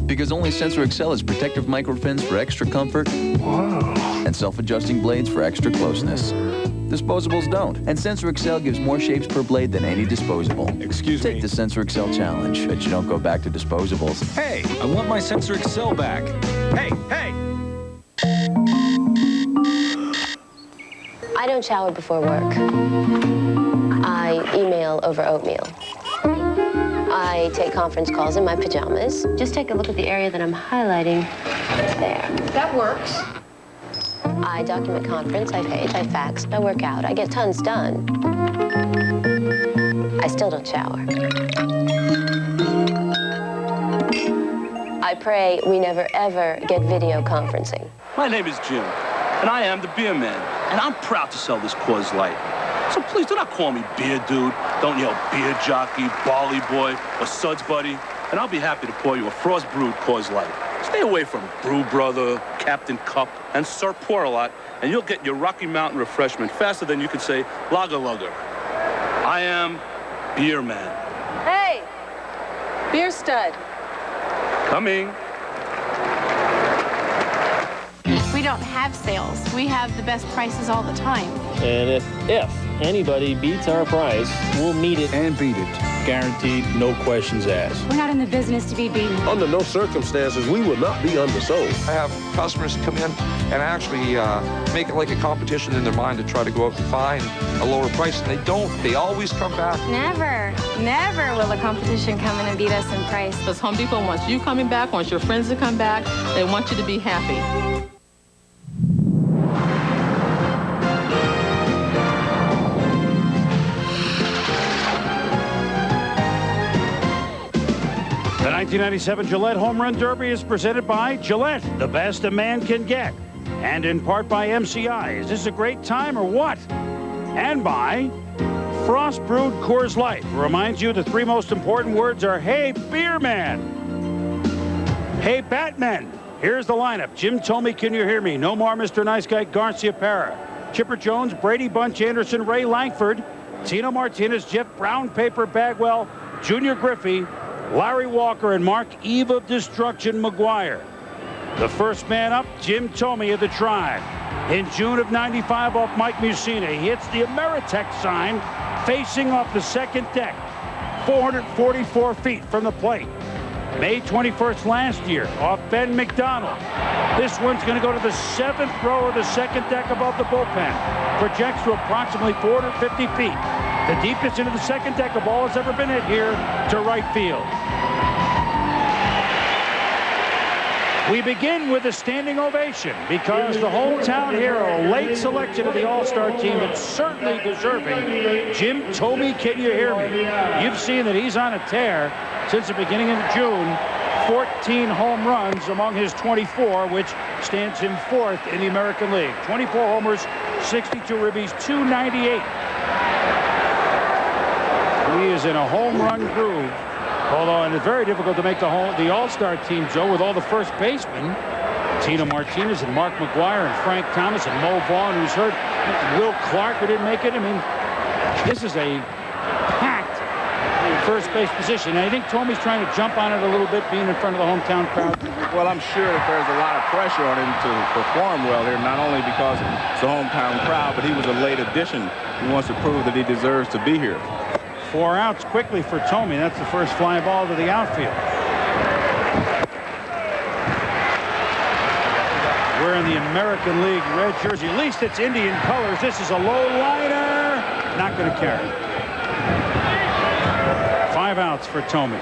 Because only Sensor XL has protective microfins for extra comfort. Wow. And self-adjusting blades for extra closeness. Disposables don't. And Sensor XL gives more shaves per blade than any disposable. Excuse me. Take the Sensor XL challenge. Bet you don't go back to disposables. Hey, I want my Sensor XL back. Hey, hey! I don't shower before work. I email over oatmeal. I take conference calls in my pajamas. Just take a look at the area that I'm highlighting there. That works. I document conference, I page, I fax, I work out, I get tons done. I still don't shower. I pray we never ever get video conferencing. My name is Jim, and I am the beer man, and I'm proud to sell this Coors Light. So please do not call me beer dude. Don't yell beer jockey, barley boy, or suds buddy, and I'll be happy to pour you a frost brewed Coors Light. Stay away from Brew Brother, Captain Cup, and Sir Pour-A-Lot, and you'll get your Rocky Mountain refreshment faster than you could say Lager Lugger. I am Beer Man. Hey, Beer Stud. Coming. We don't have sales. We have the best prices all the time. And if anybody beats our price, we'll meet it and beat it. Guaranteed, no questions asked. We're not in the business to be beaten. Under no circumstances, we will not be undersold. I have customers come in and actually make it like a competition in their mind to try to go out and find a lower price, and they don't. They always come back. Never will a competition come in and beat us in price. Because Home Depot wants you coming back, wants your friends to come back. They want you to be happy. The 1997 Gillette Home Run Derby is presented by Gillette, the best a man can get. And in part by MCI. Is this a great time or what? And by Frost Brewed Coors Light. Reminds you the 3 most important words are, hey, beer man. Hey, Batman. Here's the lineup. Jim Thome, can you hear me? Nomar, Mr. Nice Guy, Garciaparra. Chipper Jones, Brady Bunch Anderson, Ray Langford, Tino Martinez, Jeff Brown, Paper Bagwell, Junior Griffey, Larry Walker, and Mark Eve of Destruction McGwire. The first man up, Jim Thome of the Tribe. In June of '95 off Mike Mussina, he hits the Ameritech sign facing off the second deck, 444 feet from the plate. May 21st last year off Ben McDonald. This one's going to go to the 7th row of the second deck above the bullpen. Projects to approximately 450 feet. The deepest into the second deck a ball has ever been hit here to right field. We begin with a standing ovation because the hometown hero, late selection of the All-Star team, but certainly deserving, Jim Thome, can you hear me? You've seen that he's on a tear since the beginning of June. 14 home runs among his 24, which stands him fourth in the American League. 24 homers, 62 ribbies, 298. He is in a home run groove. Although it's very difficult to make the All-Star team, Joe, with all the first basemen. Tino Martinez and Mark McGwire and Frank Thomas and Mo Vaughn, who's hurt. Will Clark, who didn't make it. I mean, this is a packed first base position. And I think Thome's trying to jump on it a little bit, being in front of the hometown crowd. Well, I'm sure that there's a lot of pressure on him to perform well here, not only because it's the hometown crowd, but he was a late addition. He wants to prove that he deserves to be here. 4 outs quickly for Thome. That's the first fly ball to the outfield. Wearing the American League red jersey. At least it's Indian colors. This is a low liner. Not going to carry. 5 outs for Thome.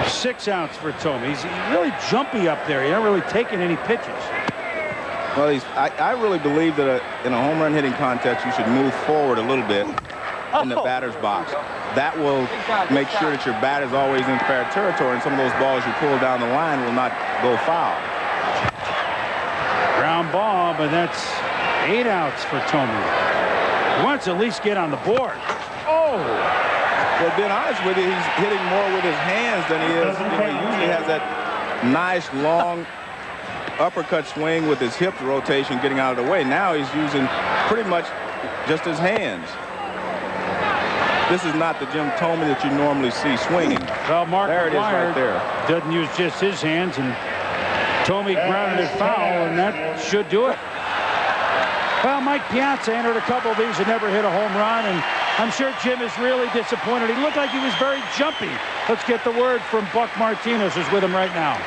6 outs for Thome. He's really jumpy up there. He's not really taking any pitches. Well, I really believe that in a home run hitting contest, you should move forward a little bit in the batter's box. That will make sure that your bat is always in fair territory, and some of those balls you pull down the line will not go foul. Ground ball, but that's 8 outs for Thome. He wants to at least get on the board. Oh! Well, being honest with you, he's hitting more with his hands than he is. He usually has that nice, long uppercut swing with his hip rotation getting out of the way. Now he's using pretty much just his hands. This is not the Jim Thome that you normally see swinging. Well, Mark there it is right there. Doesn't use just his hands, and Thome grounded it foul, and that should do it. Well, Mike Piazza entered a couple of these and never hit a home run, and I'm sure Jim is really disappointed. He looked like he was very jumpy. Let's get the word from Buck Martinez, who's with him right now.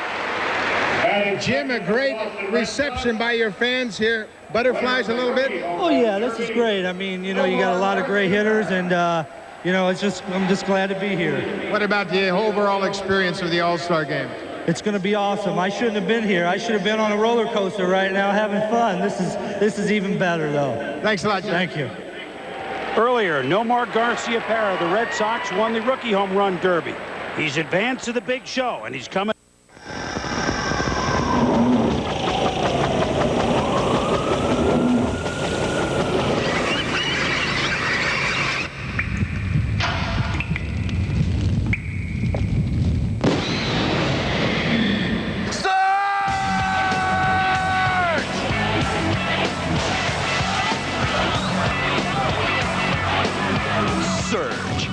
Jim, a great reception by your fans here. Butterflies a little bit? Oh, yeah, this is great. I mean, you know, you got a lot of great hitters, and, you know, I'm just glad to be here. What about the overall experience of the All-Star game? It's going to be awesome. I shouldn't have been here. I should have been on a roller coaster right now having fun. This is even better, though. Thanks a lot, Jim. Thank you. Earlier, Nomar Garciaparra, the Red Sox, won the rookie home run derby. He's advanced to the big show, and he's coming.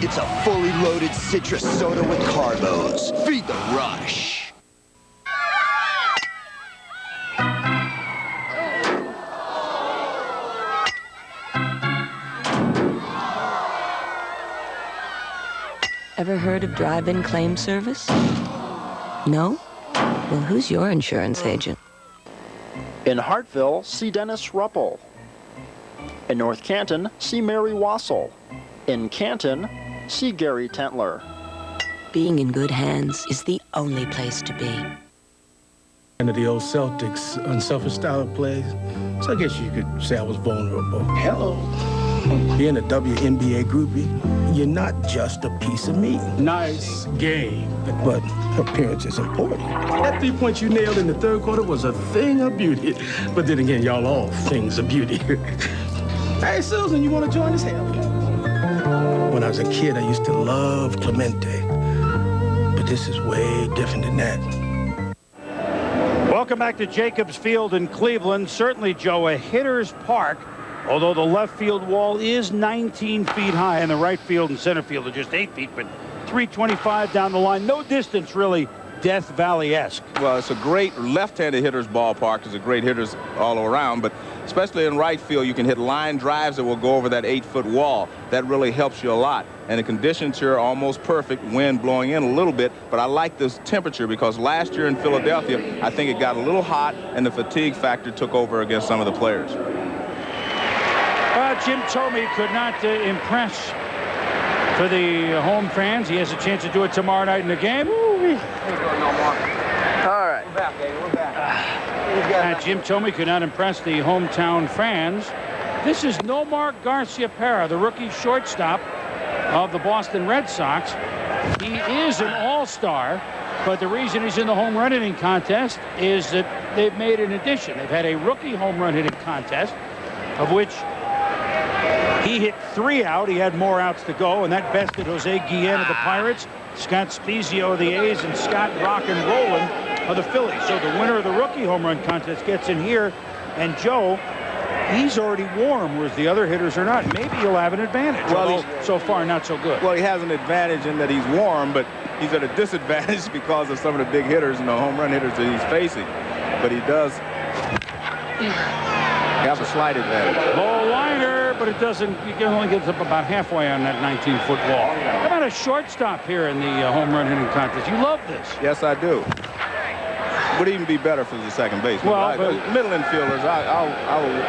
It's a fully loaded citrus soda with carbos. Feed the rush. Ever heard of drive-in claim service? No? Well, who's your insurance agent? In Hartville, see Dennis Ruppel. In North Canton, see Mary Wassel. In Canton, see Gary Tentler. Being in good hands is the only place to be. And the old Celtics, unselfish style of play. So I guess you could say I was vulnerable. Hello. Being a WNBA groupie, you're not just a piece of meat. Nice game. But appearance is important. That 3 points you nailed in the third quarter was a thing of beauty. But then again, y'all all things of beauty. Hey, Susan, you want to join us? When I was a kid, I used to love Clemente. But this is way different than that. Welcome back to Jacobs Field in Cleveland. Certainly, Joe, a hitter's park, although the left field wall is 19 feet high, and the right field and center field are just 8 feet, but 325 down the line. No distance, really, Death Valley-esque. Well, it's a great left-handed hitter's ballpark. It's a great hitters all around, but especially in right field, you can hit line drives that will go over that 8-foot wall. That really helps you a lot. And the conditions here are almost perfect, wind blowing in a little bit, but I like this temperature because last year in Philadelphia, I think it got a little hot and the fatigue factor took over against some of the players. Jim Thome could not impress for the home fans. He has a chance to do it tomorrow night in the game. Ooh, All right. We're back, Dave. We're back. Jim Thome could not impress the hometown fans. This is Nomar Garciaparra, the rookie shortstop of the Boston Red Sox. He is an all-star, but the reason he's in the home run hitting contest is that they've made an addition. They've had a rookie home run hitting contest, of which he hit 3 out. He had more outs to go, and that bested Jose Guillen of the Pirates, Scott Spezio of the A's, and Scott Rock and Rollin of the Phillies. So the winner of the rookie home run contest gets in here, and Joe, he's already warm, whereas the other hitters are not. Maybe he'll have an advantage, although so far not so good. Well, he has an advantage in that he's warm, but he's at a disadvantage because of some of the big hitters and the home run hitters that he's facing. But he does have a slight advantage. Low liner, but it doesn't, you can only get up about halfway on that 19-foot wall. How about a shortstop here in the home run hitting contest? You love this. Yes, I do. Would even be better for the second baseman. Well, but middle infielders,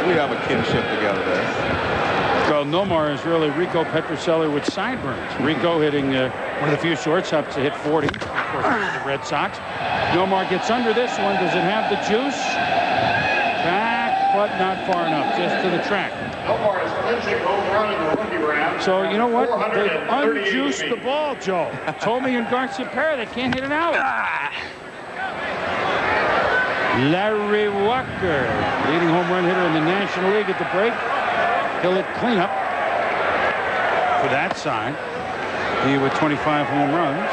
we have a kinship together there. Well, Nomar is really Rico Petrocelli with sideburns. Rico hitting one of the few shortstops to hit 40, of course, the Red Sox. Nomar gets under this one. Does it have the juice? Back, but not far enough, just to the track. Nomar is clinching home run in the rookie round. So, you know what? They've unjuiced the ball, Joe. Thome and Garciaparra, they can't hit it out. Larry Walker, leading home run hitter in the National League at the break. He'll hit cleanup for that side. He with 25 home runs.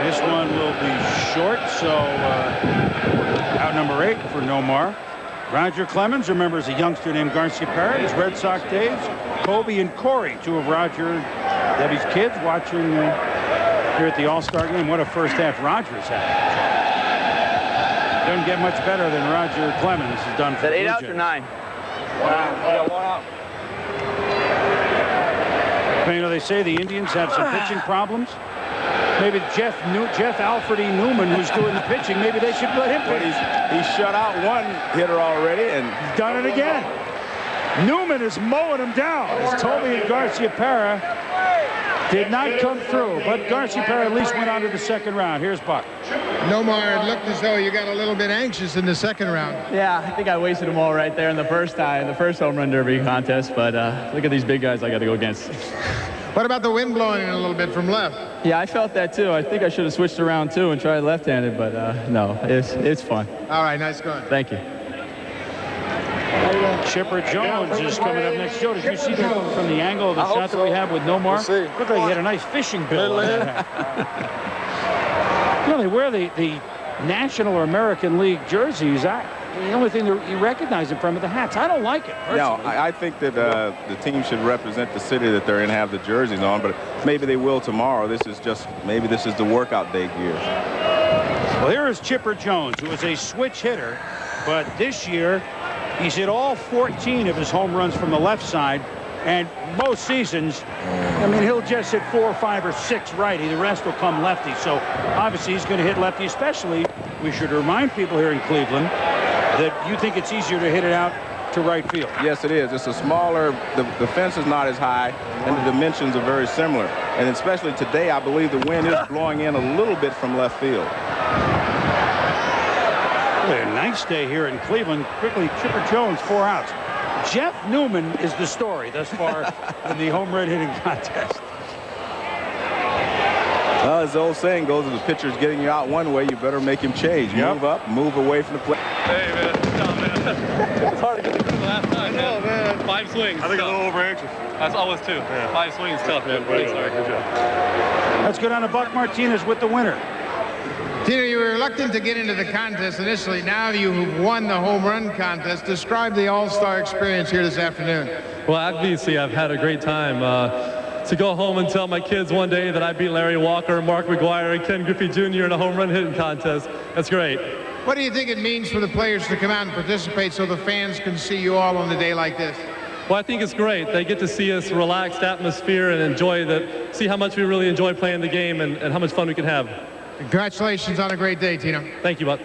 This one will be short, so out number 8 for Nomar. Roger Clemens, remembers a youngster named Garciaparra, his Red Sox days. Kobe and Corey, 2 of Roger and Debbie's kids, watching here at the All-Star game. What a first half Rogers had. Doesn't get much better than Roger Clemens has done for Is that 8 Blue outs Jays. or 9? One out. You know, they say the Indians have some pitching problems. Maybe Jeff Alfred E. Newman, who's doing the pitching, maybe they should let him pitch. He's shut out one hitter already, and he's done it again. Newman is mowing him down as Thome and Garciaparra did not come through, but Garciaparra at least went on to the second round. Here's Buck. Nomar, it looked as though you got a little bit anxious in the second round. Yeah, I think I wasted them all right there in the first home run derby contest, but look at these big guys I got to go against. What about the wind blowing in a little bit from left? Yeah, I felt that too. I think I should have switched around too and tried left-handed, but no, it's fun. All right, nice going. Thank you. Chipper Jones is coming up next. Joe, did you see that from the angle of the shot that we have with Nomar? Looked like he had a nice fishing bill. You know, they wear the National or American League jerseys. The only thing that you recognize them from are the hats. I don't like it, personally. No, I think that the team should represent the city that they're in, have the jerseys on, but maybe they will tomorrow. Maybe this is the workout day gear. Well, here is Chipper Jones, who is a switch hitter, but this year he's hit all 14 of his home runs from the left side, and most seasons, I mean, he'll just hit 4 or 5 or 6 righty. The rest will come lefty. So obviously he's going to hit lefty, especially we should remind people here in Cleveland that you think it's easier to hit it out to right field. Yes, it is. It's a smaller, the fence is not as high, and the dimensions are very similar. And especially today, I believe the wind is blowing in a little bit from left field. Really a nice day here in Cleveland. Quickly, Chipper Jones, 4 outs. Jeff Newman is the story thus far in the home run hitting contest. Well, as the old saying goes, if the pitcher's getting you out one way, you better make him change. Move up, move away from the plate. Hey, man. It's hard to get the last time, man. 5 swings. I think a little over anxious. That's always 2. Yeah. 5 swings tough, man. Good job. Let's go down to Buck Martinez with the winner. Tino, you were reluctant to get into the contest initially. Now you've won the home run contest. Describe the all-star experience here this afternoon. Well, obviously, I've had a great time. To go home and tell my kids one day that I beat Larry Walker, Mark McGwire, and Ken Griffey Jr. in a home run hitting contest, that's great. What do you think it means for the players to come out and participate so the fans can see you all on a day like this? Well, I think it's great. They get to see us relaxed atmosphere and see how much we really enjoy playing the game and how much fun we can have. Congratulations on a great day, Tino. Thank you, Buck.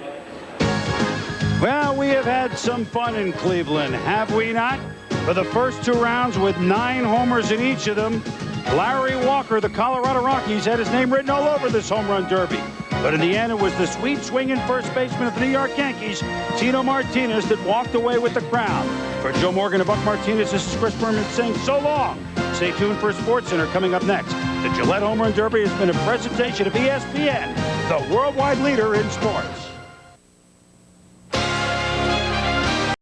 Well, we have had some fun in Cleveland, have we not? For the first 2 rounds with 9 homers in each of them, Larry Walker, the Colorado Rockies, had his name written all over this home run derby. But in the end, it was the sweet swinging first baseman of the New York Yankees, Tino Martinez, that walked away with the crown. For Joe Morgan and Buck Martinez, this is Chris Berman saying so long. Stay tuned for SportsCenter coming up next. The Gillette Home Run Derby has been a presentation of ESPN, the worldwide leader in sports.